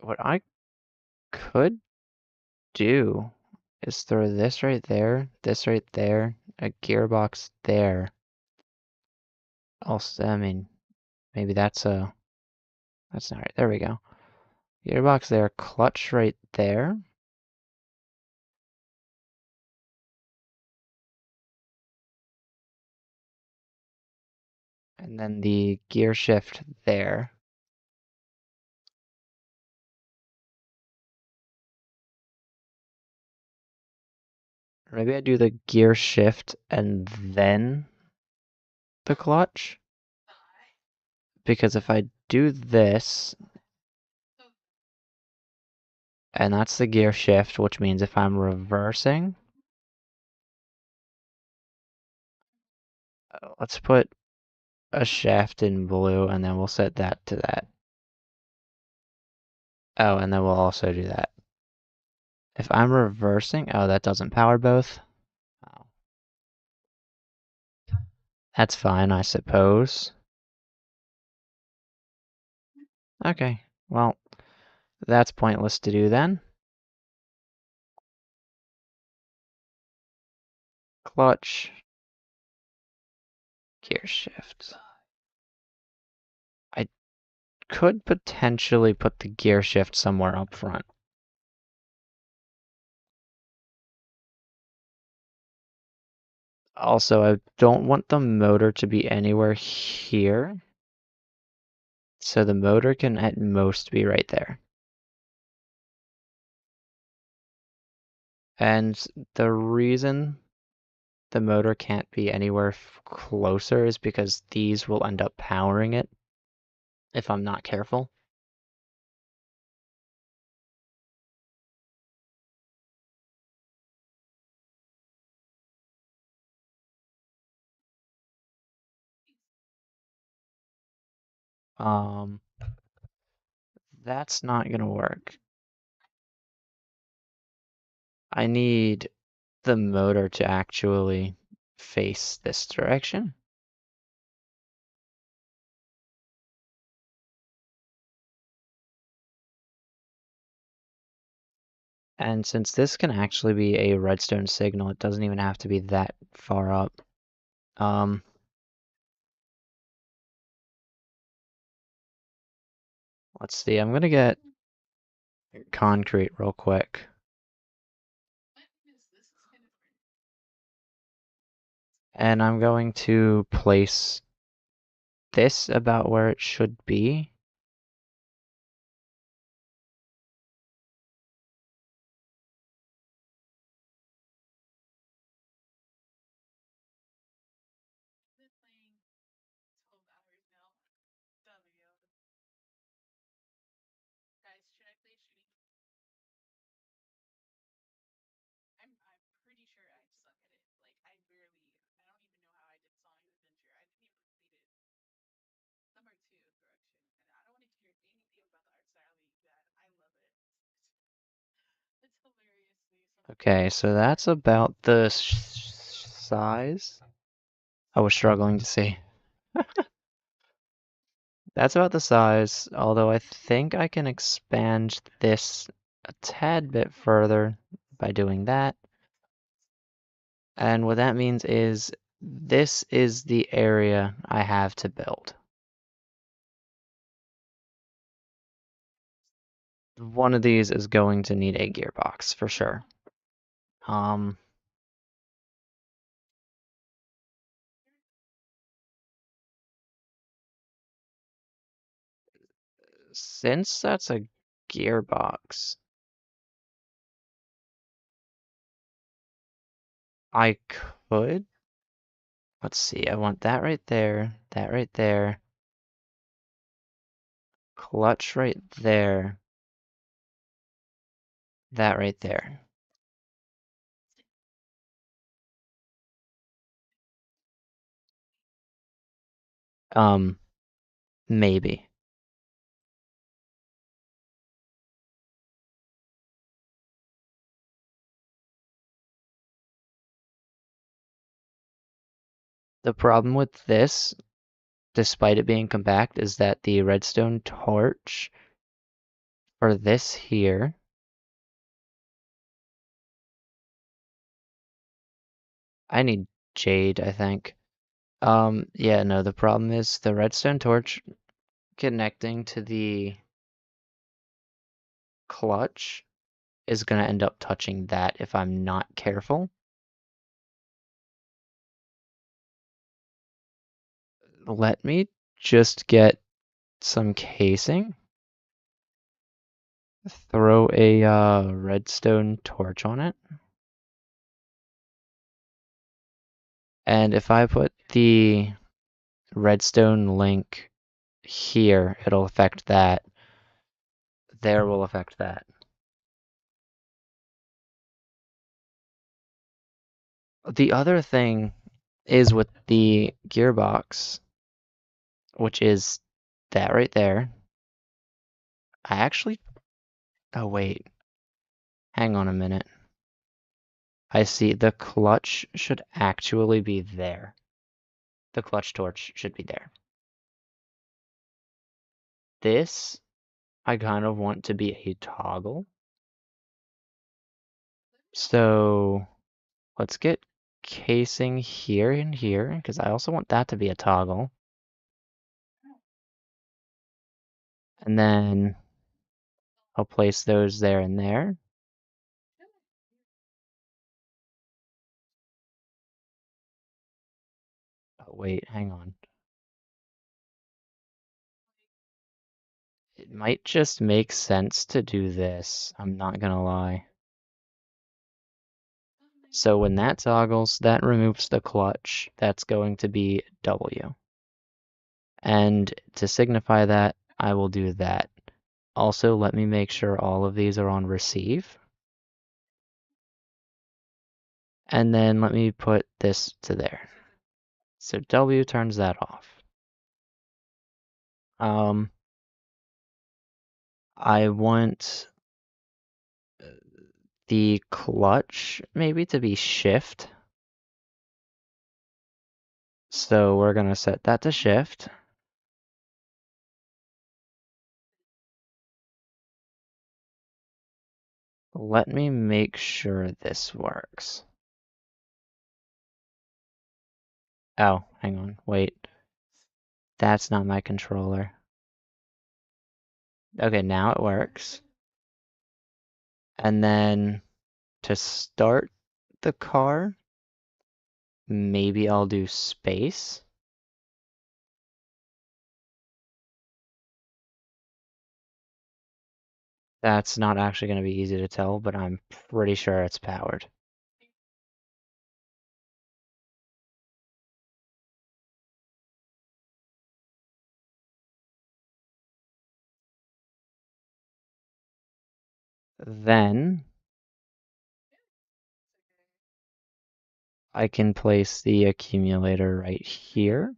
What I could do is throw this right there, a gearbox there. Also, I mean, maybe that's not right. There we go. Gearbox there, clutch right there. And then the gear shift there. Maybe I do the gear shift and then the clutch. Because if I do this, and that's the gear shift, which means if I'm reversing, let's put a shaft in blue and then we'll set that to that. Oh, and then we'll also do that. If I'm reversing, oh, that doesn't power both. Oh. That's fine, I suppose. Okay, well, that's pointless to do then. Clutch, gear shift. I could potentially put the gear shift somewhere up front. Also, I don't want the motor to be anywhere here. So the motor can at most be right there. And the reason the motor can't be anywhere closer is because these will end up powering it if I'm not careful. Um, that's not gonna work. I need the motor to actually face this direction. And since this can actually be a redstone signal, it doesn't even have to be that far up. Let's see, I'm gonna get concrete real quick. And I'm going to place this about where it should be. Okay, so that's about the size. I was struggling to see. That's about the size, although I think I can expand this a tad bit further by doing that. And what that means is this is the area I have to build. One of these is going to need a gearbox for sure. Um, since that's a gearbox, I could. Let's see, I want that right there, clutch right there, that right there. Um, maybe. The problem with this, despite it being compact, is that the redstone torch for this here, I need jade, I think. Yeah, no, the problem is the redstone torch connecting to the clutch is going to end up touching that if I'm not careful. Let me just get some casing. Throw a redstone torch on it. And if I put the redstone link here, it'll affect that. There will affect that. The other thing is with the gearbox, which is that right there. I actually, oh wait, hang on a minute. I see the clutch should actually be there. The clutch torch should be there. This, I kind of want to be a toggle. So let's get casing here and here, because I also want that to be a toggle. And then I'll place those there and there. Oh, wait, hang on. It might just make sense to do this. I'm not gonna lie. So when that toggles, that removes the clutch. That's going to be W. And to signify that, I will do that. Also, let me make sure all of these are on receive. And then let me put this to there. So W turns that off. I want the clutch maybe to be shift. So we're gonna set that to shift. Let me make sure this works. Oh, hang on, wait. That's not my controller. Okay, now it works. And then to start the car, maybe I'll do space. That's not actually going to be easy to tell, but I'm pretty sure it's powered. Then I can place the accumulator right here.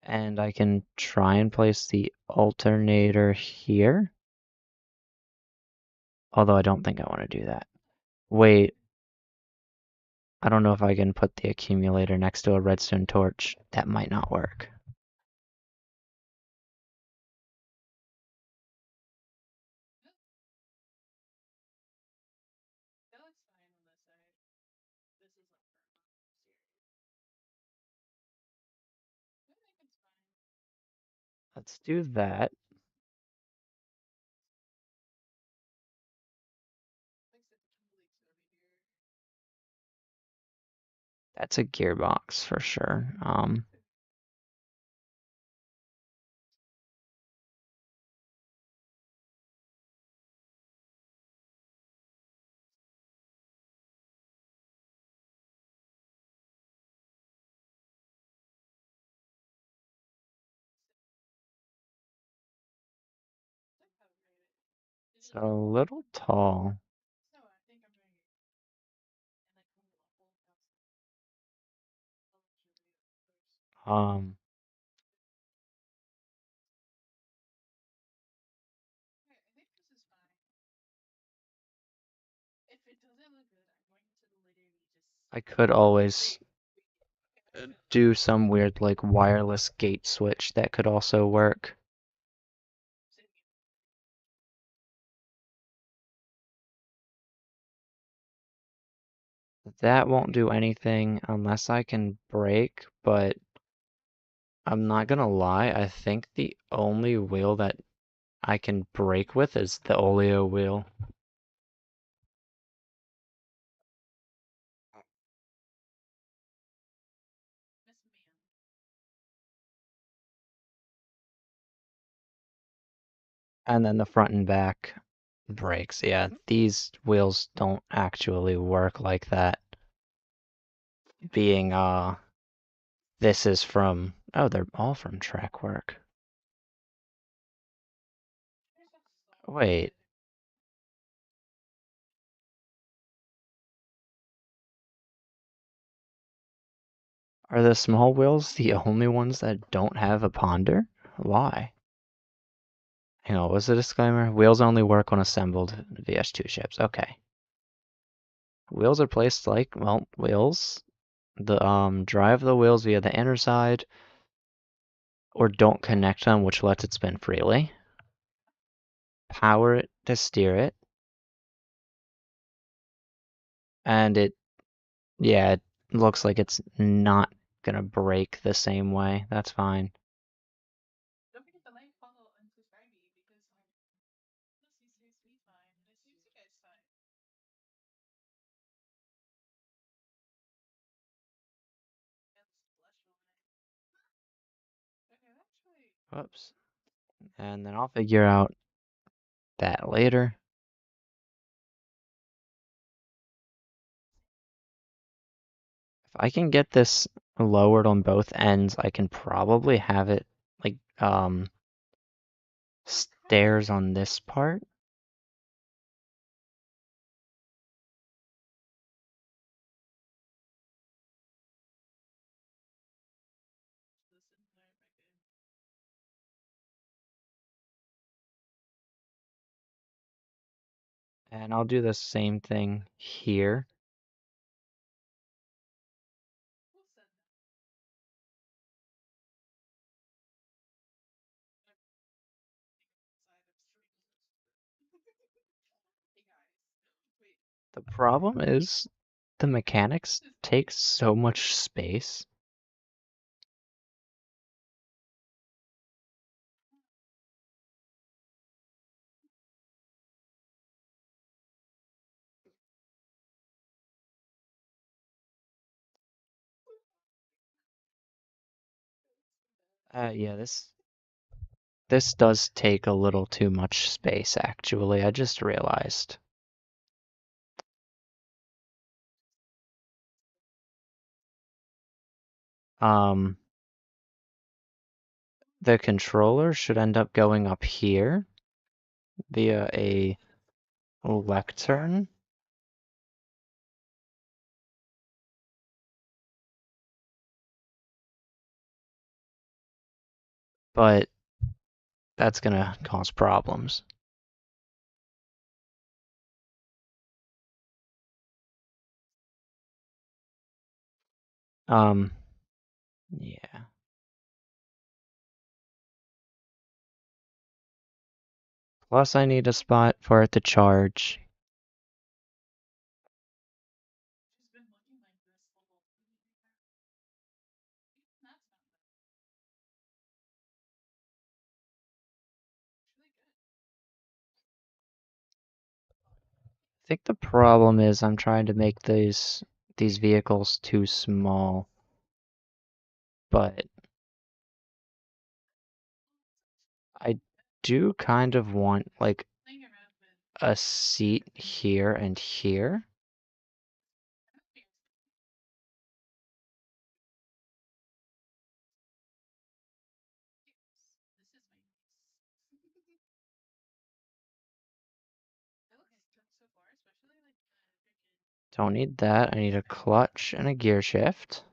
And I can try and place the alternator here. Although I don't think I want to do that. Wait, I don't know if I can put the accumulator next to a redstone torch. That might not work. Let's do that. That's a gearbox for sure. It's a little tall. Um, I could always do some weird like wireless gate switch that could also work. That won't do anything unless I can break, but I'm not gonna lie, I think the only wheel that I can brake with is the oleo wheel. And then the front and back brakes. Yeah, these wheels don't actually work like that. Being, this is from, oh, they're all from track work. Wait, are the small wheels the only ones that don't have a ponder? Why? Hang on, what's the disclaimer? Wheels only work when assembled VS2 ships. Okay. Wheels are placed like, well, wheels. The drive the wheels via the inner side or don't connect them, which lets it spin freely. Power it to steer it. And it, yeah, it looks like it's not gonna break the same way. That's fine. Whoops. And then I'll figure out that later. If I can get this lowered on both ends, I can probably have it like stairs on this part. And I'll do the same thing here. The problem is the mechanics take so much space. Yeah, this does take a little too much space, actually. I just realized. Um, the controller should end up going up here via a lectern. But that's gonna cause problems. Um, yeah. Plus, I need a spot for it to charge. I think the problem is I'm trying to make these vehicles too small, but I do kind of want like a seat here and here. Don't need that. I need a clutch and a gear shift.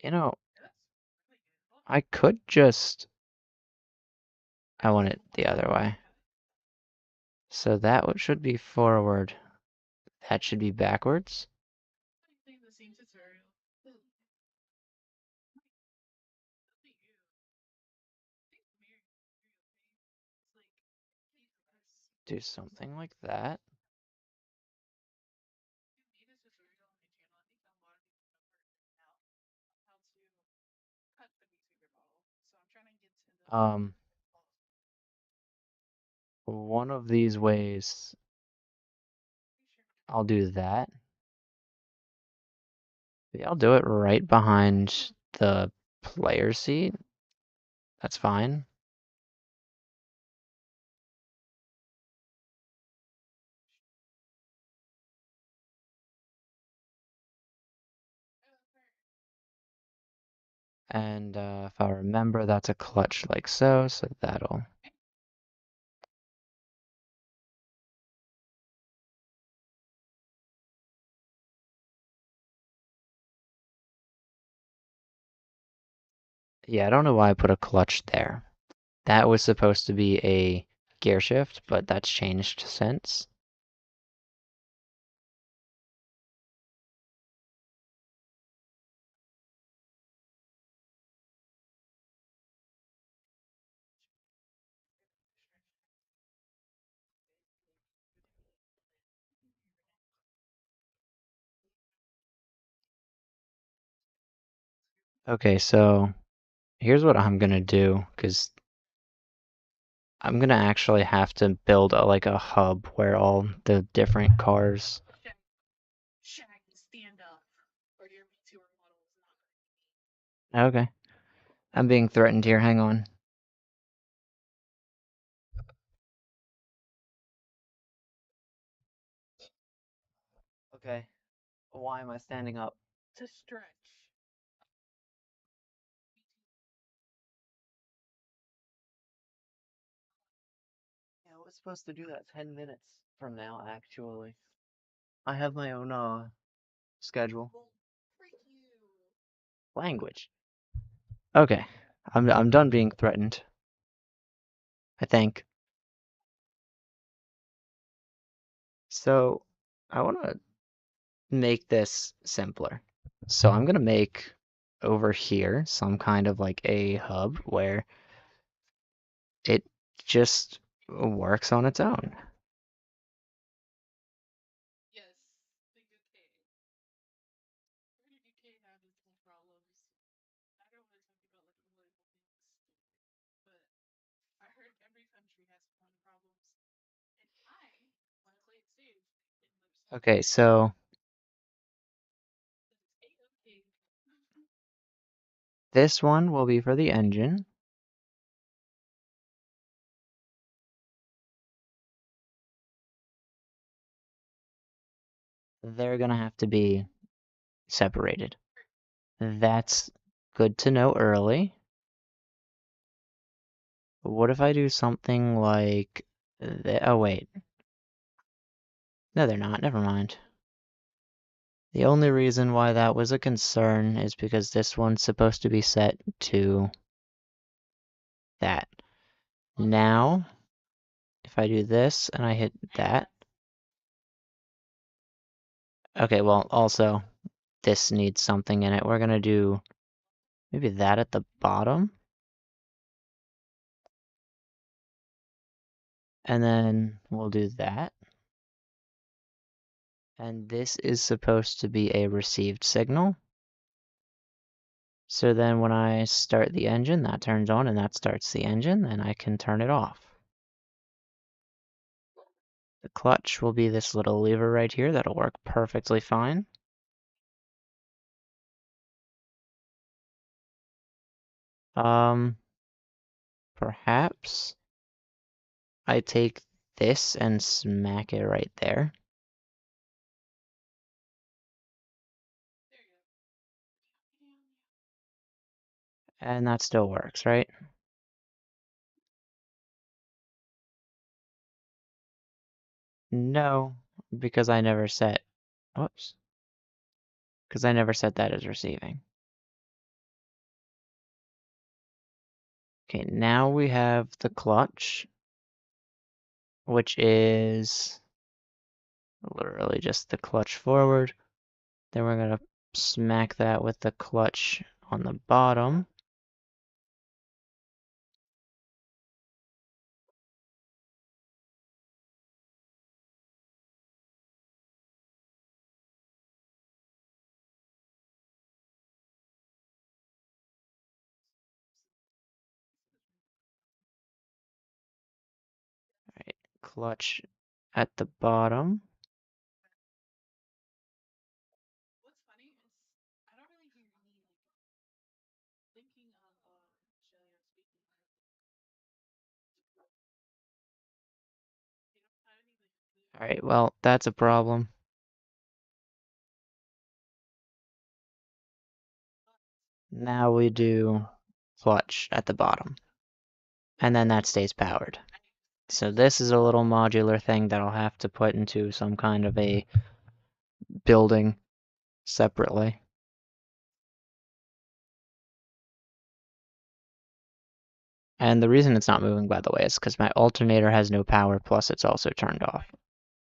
You know, I could just. I want it the other way. So that should be forward. That should be backwards. Do something like that. Um, one of these ways, I'll do that. Yeah, I'll do it right behind the player seat. That's fine. And if I remember, that's a clutch like so, so that'll... Yeah, I don't know why I put a clutch there. That was supposed to be a gear shift, but that's changed since. Okay, so here's what I'm gonna do, because I'm gonna actually have to build like a hub where all the different cars... Okay, I'm being threatened here, hang on. Okay, why am I standing up? To stretch. Yeah, I was supposed to do that 10 minutes from now, actually. I have my own schedule. Language. Okay, I'm done being threatened, I think. So I want to make this simpler. So I'm gonna make over here some kind of like a hub where it just works on its own. Okay, so this one will be for the engine. They're gonna have to be separated. That's good to know early. What if I do something like oh wait. No, they're not. Never mind. The only reason why that was a concern is because this one's supposed to be set to that. Now, if I do this and I hit that, okay, well, also, this needs something in it. We're gonna do maybe that at the bottom. And then we'll do that. And this is supposed to be a received signal. So then when I start the engine, that turns on and that starts the engine, then I can turn it off. The clutch will be this little lever right here. That'll work perfectly fine. Perhaps I take this and smack it right there. And that still works, right? No, because I never set, whoops, because I never set that as receiving. Okay, now we have the clutch, which is literally just the clutch forward. Then we're gonna smack that with the clutch on the bottom. clutch at the bottom. Alright, well, that's a problem. Now we do clutch at the bottom. And then that stays powered. So this is a little modular thing that I'll have to put into some kind of a building separately. And the reason it's not moving, by the way, is because my alternator has no power, plus it's also turned off.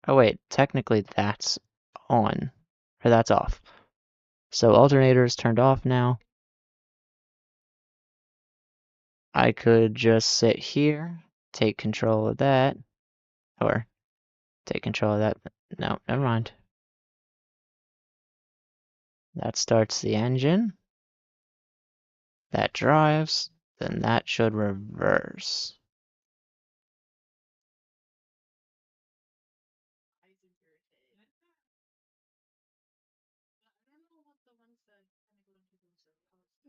Oh wait, technically that's on. Or that's off. So alternator is turned off now. I could just sit here, take control of that, or take control of that. No, never mind. That starts the engine. That drives. Then that should reverse.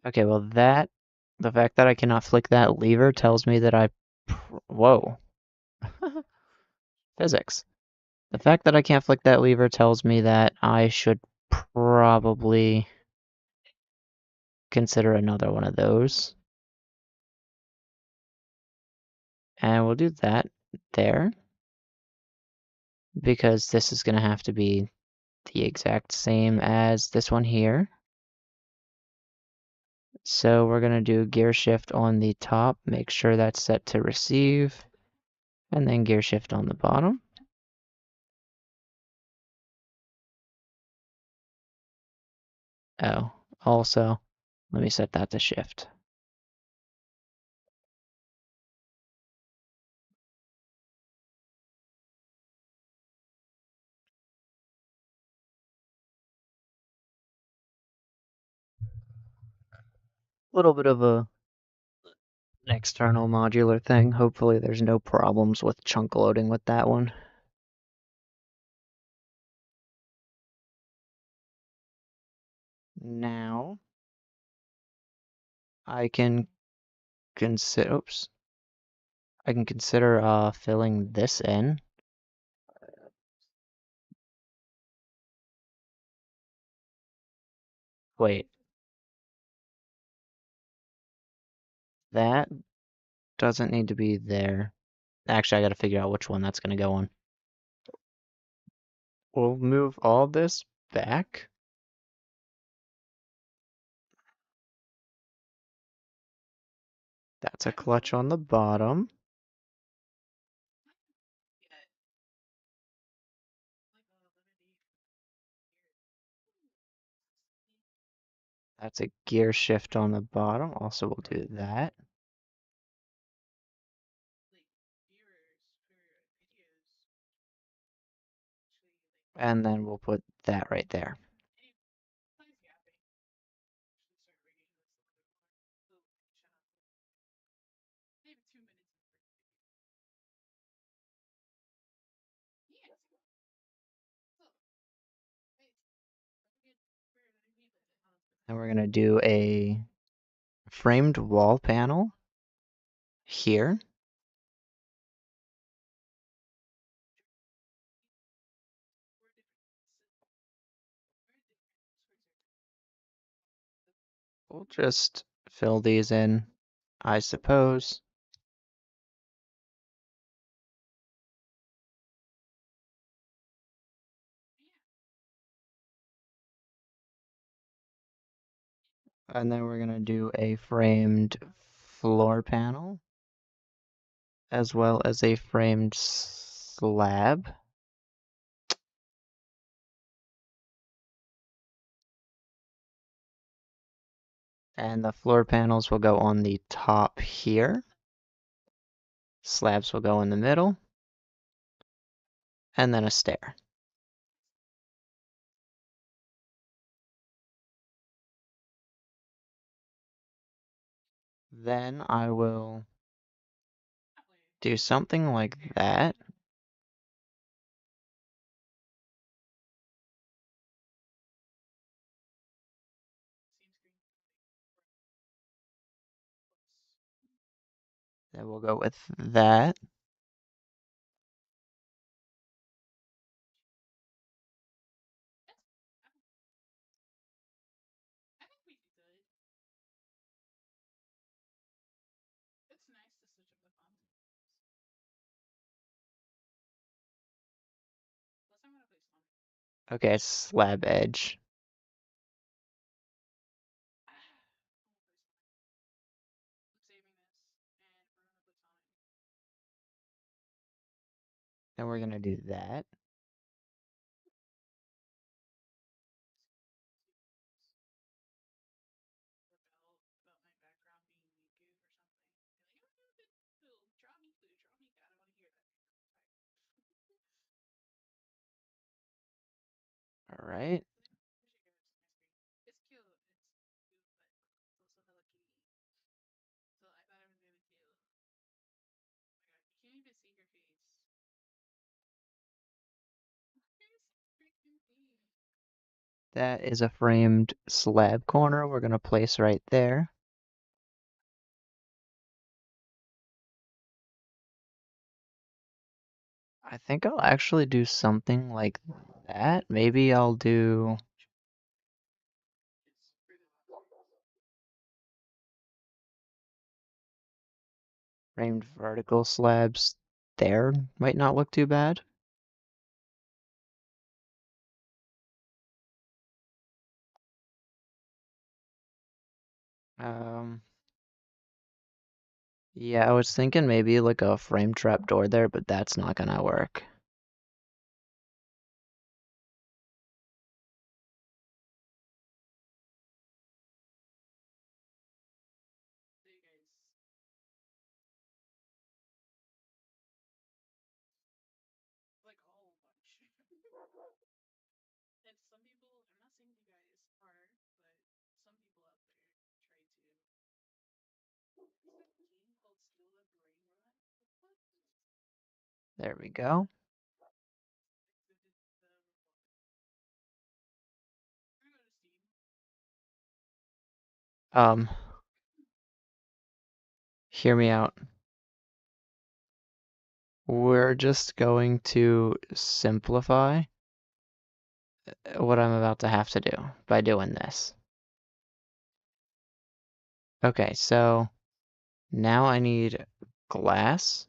Okay, well the fact that I cannot flick that lever tells me that whoa. Physics. The fact that I can't flick that lever tells me that I should probably consider another one of those. And we'll do that there, because this is going to have to be the exact same as this one here. So we're going to do gear shift on the top, make sure that's set to receive, and then gear shift on the bottom. Oh, also, let me set that to shift. A little bit of an external modular thing. Hopefully there's no problems with chunk loading with that one. Now I can consider filling this in. Wait. That doesn't need to be there. Actually, I gotta figure out which one that's gonna go on. We'll move all this back. That's a clutch on the bottom. That's a gear shift on the bottom. Also, we'll do that. And then we'll put that right there. And we're gonna do a framed wall panel here. We'll just fill these in, I suppose. And then we're gonna do a framed floor panel, as well as a framed slab. And the floor panels will go on the top here. Slabs will go in the middle. And then a stair. Then I will do something like that. Then we'll go with that. Okay, slab edge. Then we're gonna do that. All right. That is a framed slab corner we're gonna place right there. I think I'll actually do something like that. Maybe I'll do framed vertical slabs there. Might not look too bad. Um, yeah, I was thinking maybe like a frame trap door there, but that's not gonna work. There we go. Um, Hear me out. We're just going to simplify what I'm about to have to do by doing this. Okay, so now I need glass.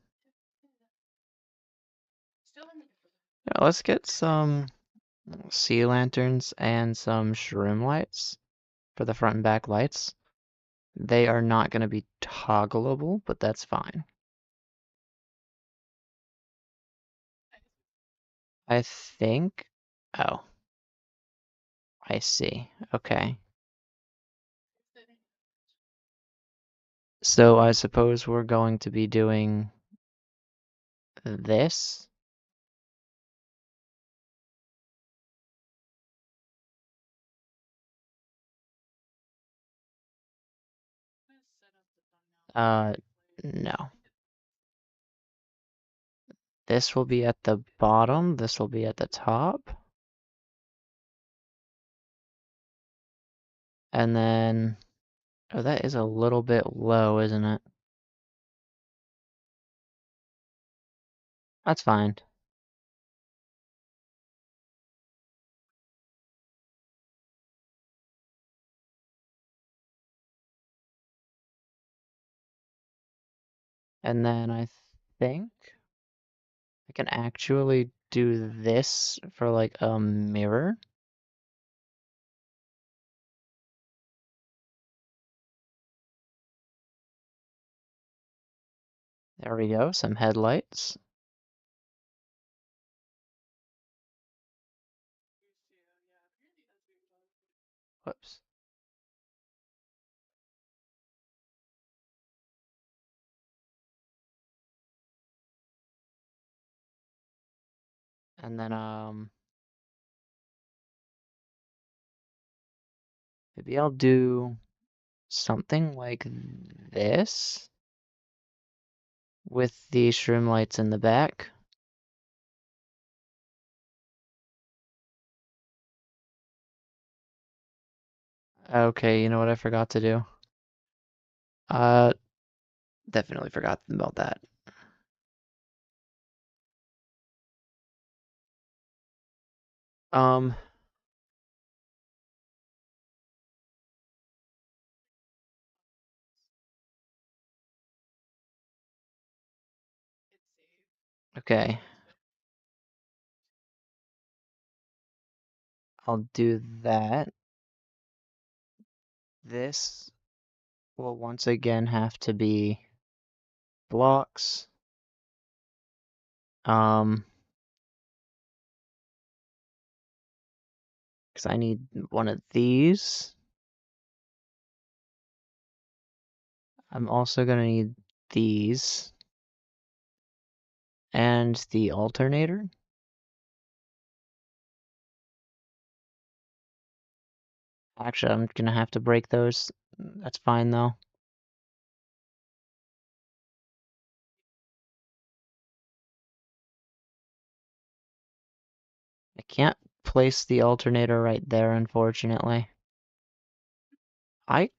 Now let's get some sea lanterns and some shroom lights for the front and back lights. They are not going to be toggleable, but that's fine. I think. Oh, I see. Okay. So I suppose we're going to be doing this. Uh, no. This will be at the bottom. This will be at the top. And then, oh, that is a little bit low, isn't it? That's fine. And then I think I can actually do this for like a mirror. There we go, some headlights. Whoops. And then maybe I'll do something like this with the shroom lights in the back. Okay, you know what I forgot to do? Uh, Definitely forgot about that. Um, okay. I'll do that. This will once again have to be blocks. Um, because I need one of these. I'm also gonna need these and the alternator. Actually, I'm gonna have to break those. That's fine though. I can't place the alternator right there, unfortunately. I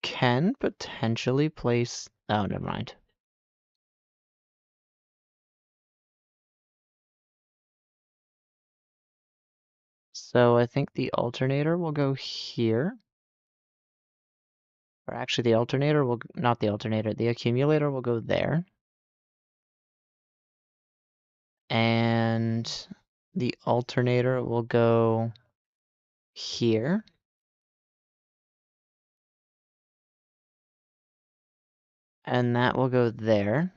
can potentially place... Oh, never mind. So I think the alternator will go here. Or actually, the alternator will... Not the alternator. The accumulator will go there. And the alternator will go here. And that will go there.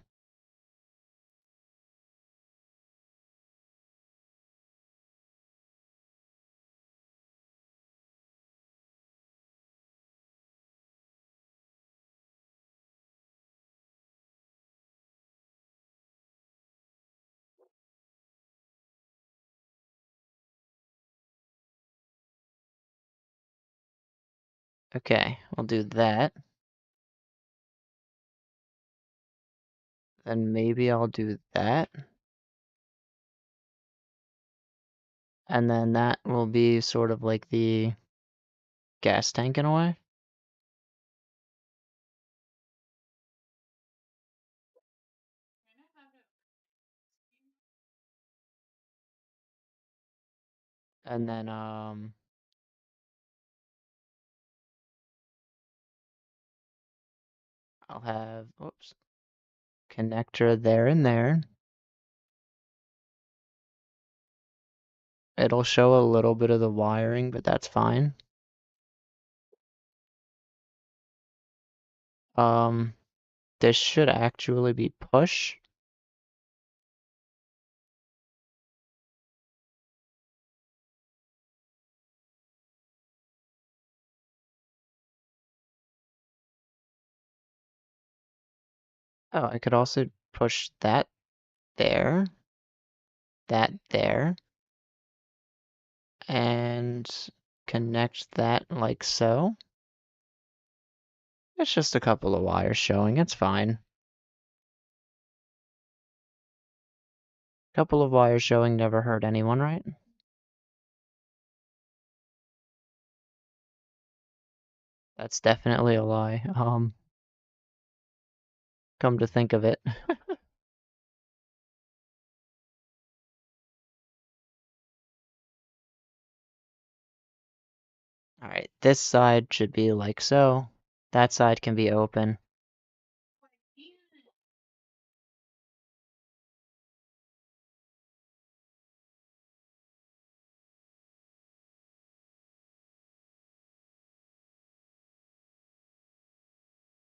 Okay, we'll do that. Then maybe I'll do that. And then that will be sort of like the gas tank in a way. And then I'll have, oops, connector there and there. It'll show a little bit of the wiring, but that's fine. Um, this should actually be push. Oh, I could also push that there, and connect that like so. It's just a couple of wires showing, it's fine. Couple of wires showing never hurt anyone, right? That's definitely a lie. Come to think of it. Alright, this side should be like so. That side can be open.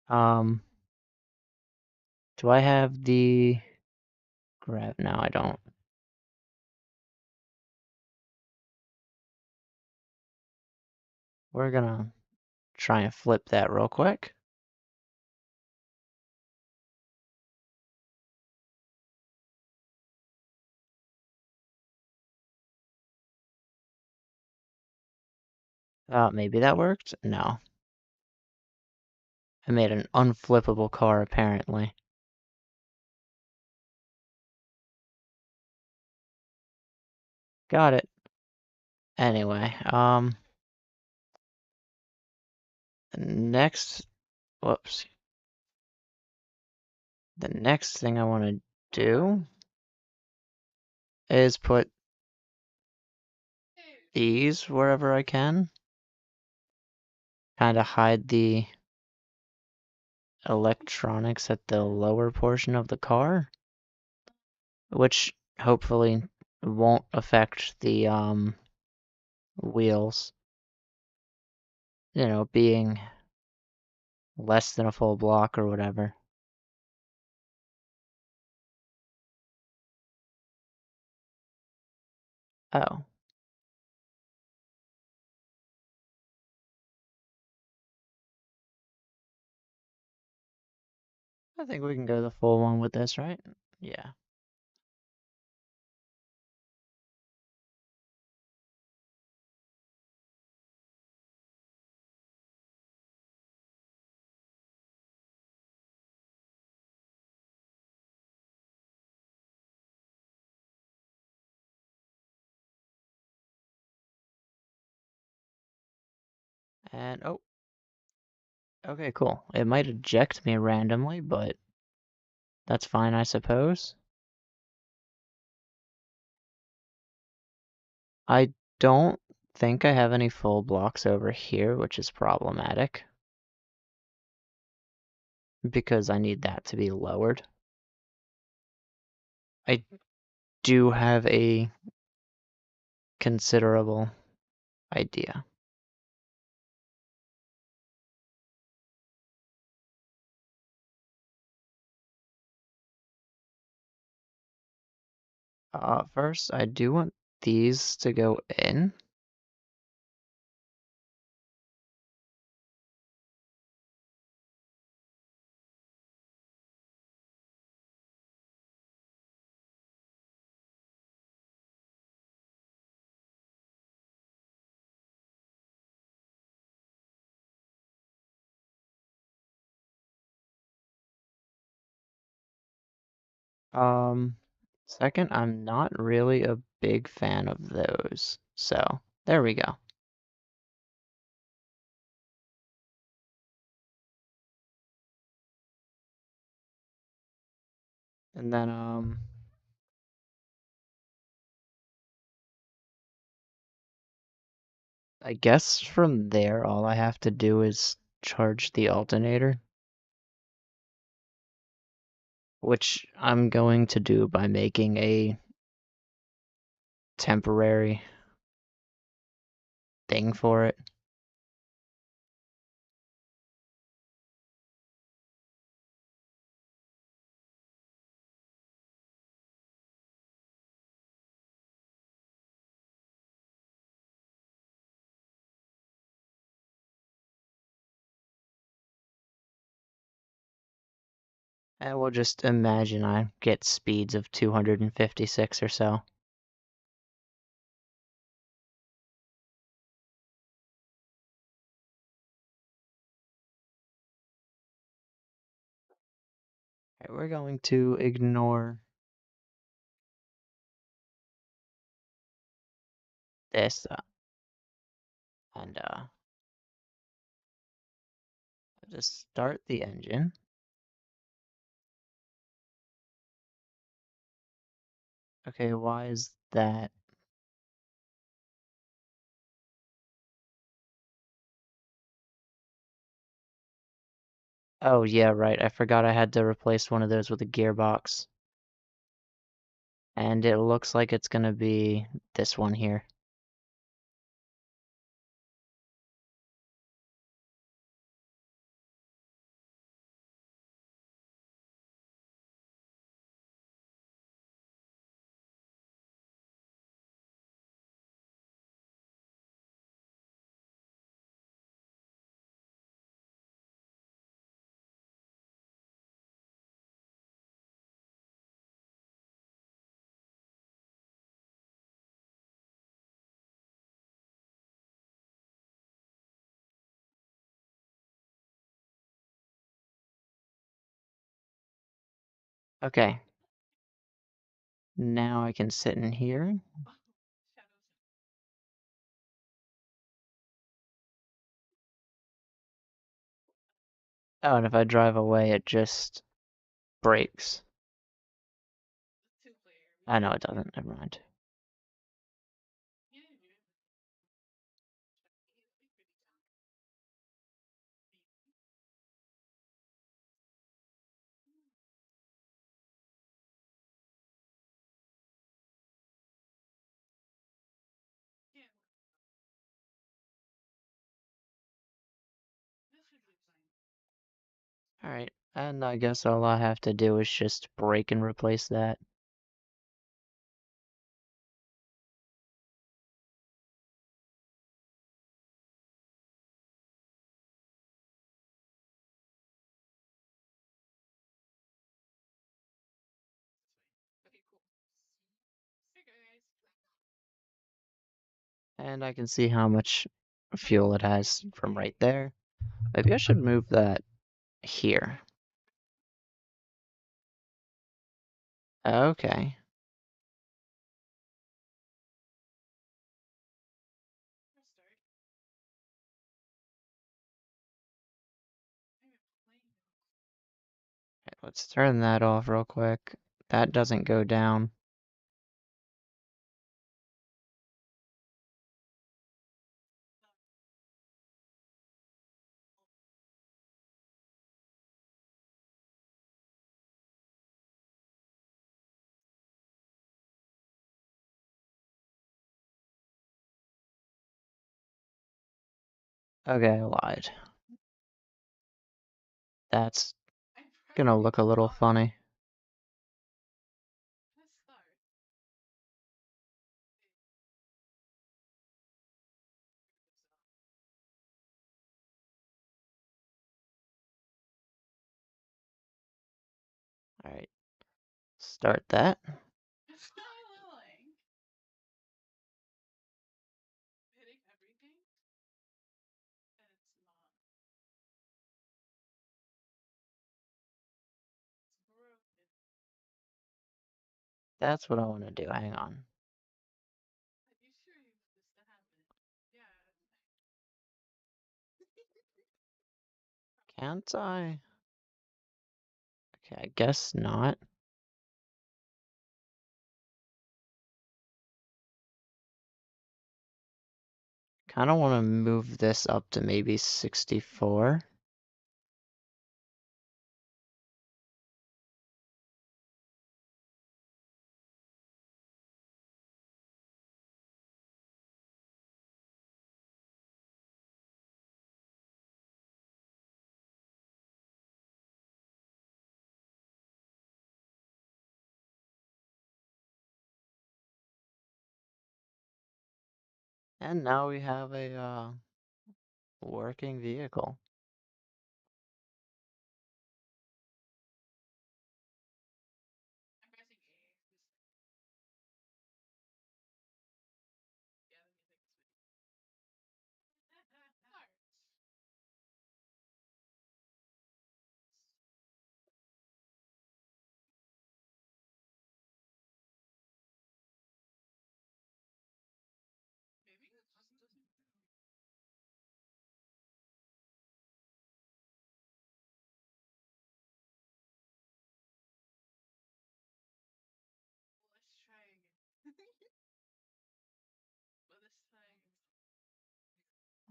Um, do I have the grab? No, I don't. We're gonna try and flip that real quick. Maybe that worked? No. I made an unflippable car, apparently. Got it. Anyway, next, whoops. The next thing I want to do is put these wherever I can. Kind of hide the electronics at the lower portion of the car, which hopefully won't affect the wheels, being less than a full block or whatever. Oh, I think we can go the full one with this, right? Yeah. And oh, okay, cool. It might eject me randomly, but that's fine, I suppose. I don't think I have any full blocks over here, which is problematic because I need that to be lowered. I do have a considerable idea. First, I do want these to go in. Um, Second, I'm not really a big fan of those. So, there we go. And then, I guess from there, all I have to do is charge the alternator, which I'm going to do by making a temporary thing for it. And we'll just imagine I get speeds of 256 or so. Alright, we're going to ignore this and just start the engine. Okay, why is that? Oh, yeah, right. I forgot I had to replace one of those with a gearbox. And it looks like it's gonna be this one here. Okay, now I can sit in here. Oh, and if I drive away, it just breaks. I know it doesn't, never mind. Alright, and I guess all I have to do is just break and replace that. And I can see how much fuel it has from right there. Maybe I should move that here. Okay. Let's turn that off real quick. That doesn't go down. Okay, I lied. That's gonna look a little funny. Alright, start that. That's what I want to do. Hang on. Can't I? Okay, I guess not. Kind of want to move this up to maybe 64. And now we have a working vehicle.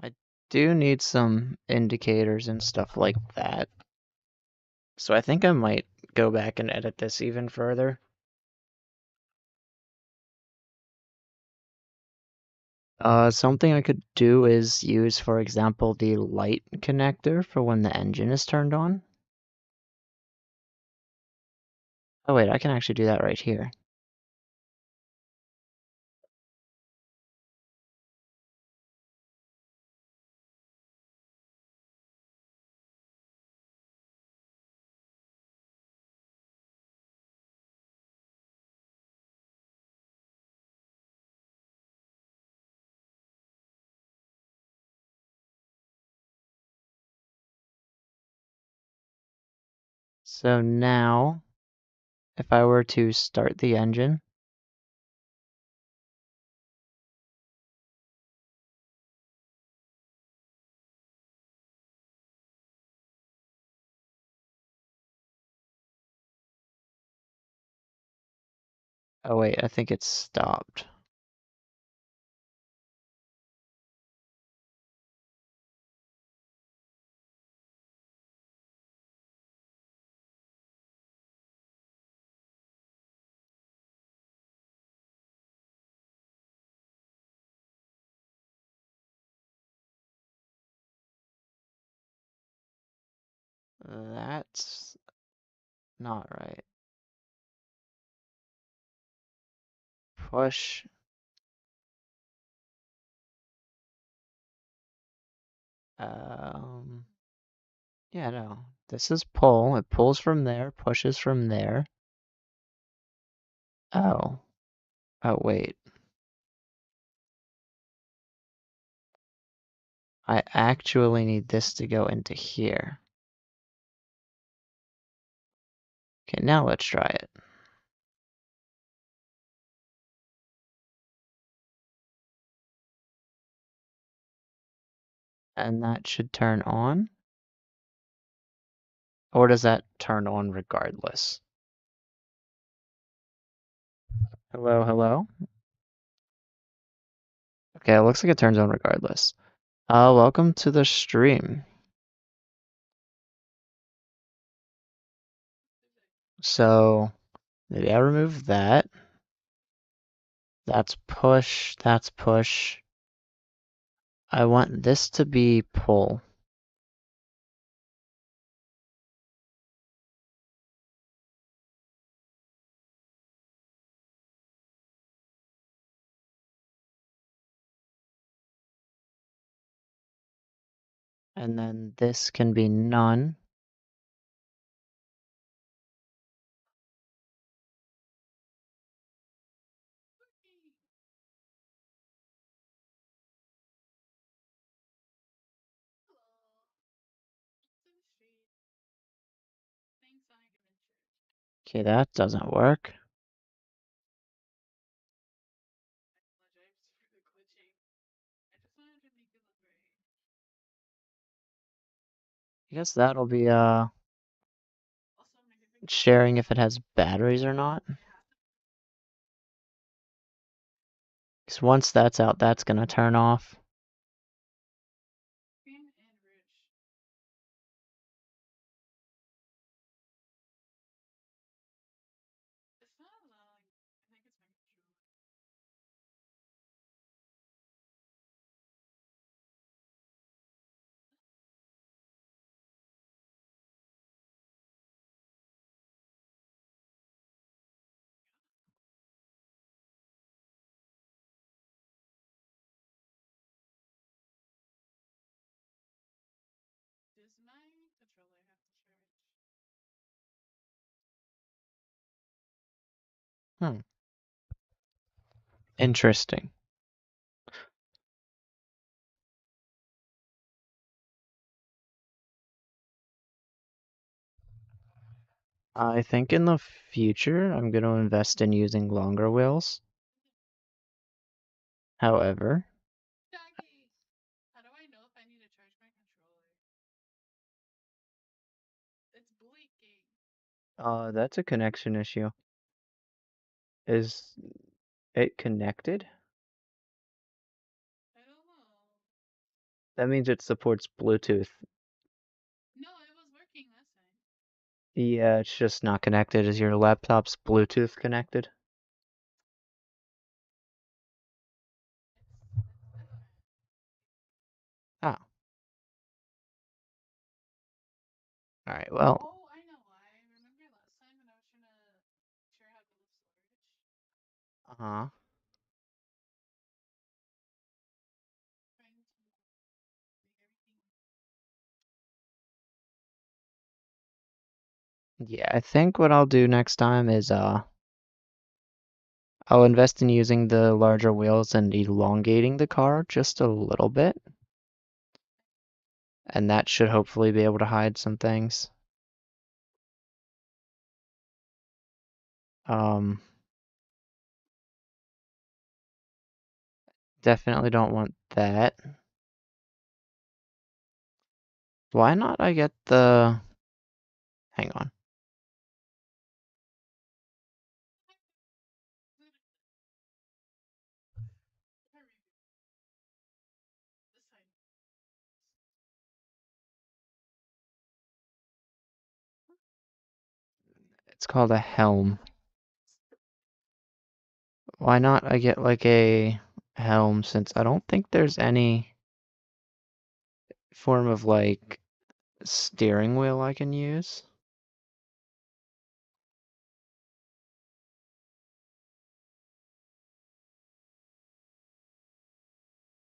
I do need some indicators and stuff like that. So I think I might go back and edit this even further. Something I could do is use, for example, the light connector for when the engine is turned on. Oh wait, I can actually do that right here. So now, if I were to start the engine, Oh wait, I think it's stopped. That's not right. Push. Um, yeah, no. This is pull. It pulls from there, pushes from there. Oh. Oh, wait. I actually need this to go into here. Okay, now let's try it. And that should turn on? Or does that turn on regardless? Hello, hello? Okay, it looks like it turns on regardless. Welcome to the stream. So, maybe I remove that. That's push, that's push. I want this to be pull. And then this can be none. Okay, that doesn't work. I guess that'll be sharing if it has batteries or not. Because once that's out, that's gonna turn off. Hmm. Interesting. I think in the future, I'm going to invest in using longer wheels. However, that's a connection issue. Is it connected? That means it supports Bluetooth. Yeah, it's just not connected. Is your laptop's Bluetooth connected? Oh, alright, well. Uh-huh. Yeah, I think what I'll do next time is I'll invest in using the larger wheels and elongating the car just a little bit, and that should hopefully be able to hide some things. Um, Definitely don't want that. Why not I get the... Hang on. It's called a helm. Why not I get like a helm, since I don't think there's any form of like steering wheel I can use.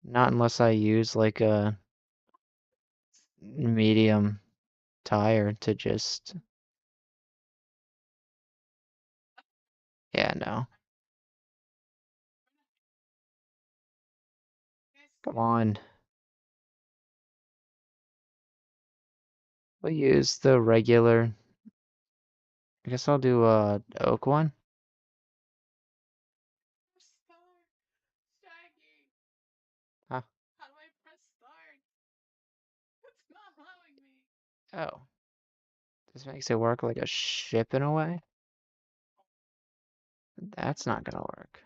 Not unless I use like a medium tire to just... Yeah, no. Come on. We'll use the regular. I guess I'll do a oak one. Huh. Oh. This makes it work like a ship in a way? That's not gonna work.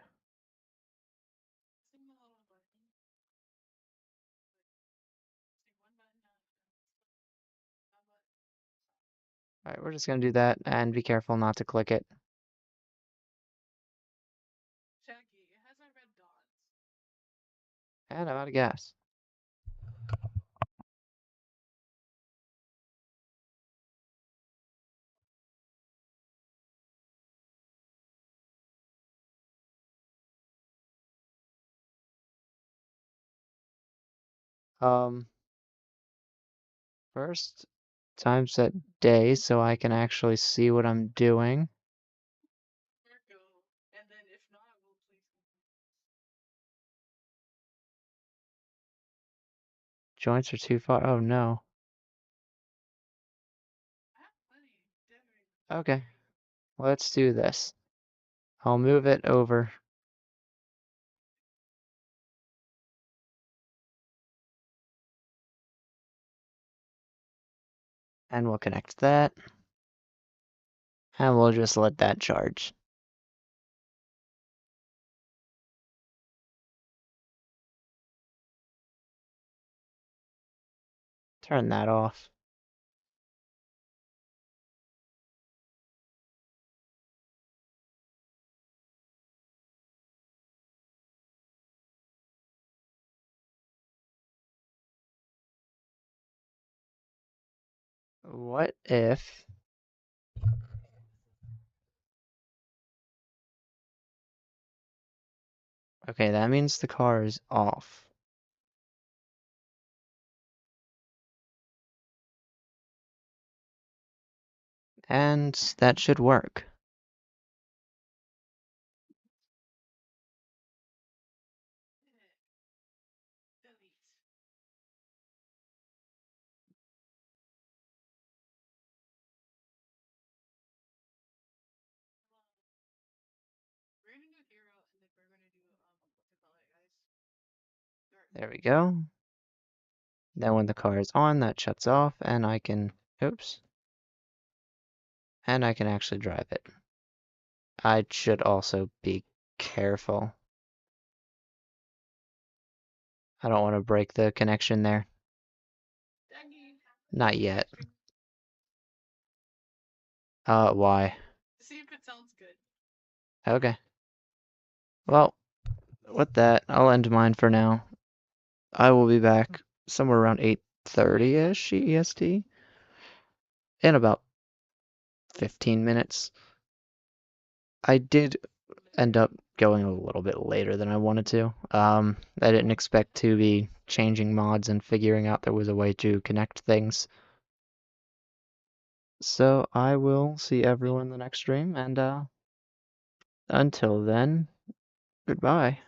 Alright, we're just gonna do that, and be careful not to click it. And I'm out of gas. Um, First, time set day so I can actually see what I'm doing. Joints are too far. Oh no. Okay, let's do this. I'll move it over. And we'll connect that. And we'll just let that charge. Turn that off. What if... Okay, that means the car is off. And that should work. There we go. Then when the car is on, that shuts off, and I can... Oops. And I can actually drive it. I should also be careful. I don't want to break the connection there. Not yet. Why? Okay. Well, with that, I'll end mine for now. I will be back somewhere around 8:30-ish EST in about 15 minutes. I did end up going a little bit later than I wanted to. I didn't expect to be changing mods and figuring out there was a way to connect things. So I will see everyone in the next stream, and until then, goodbye.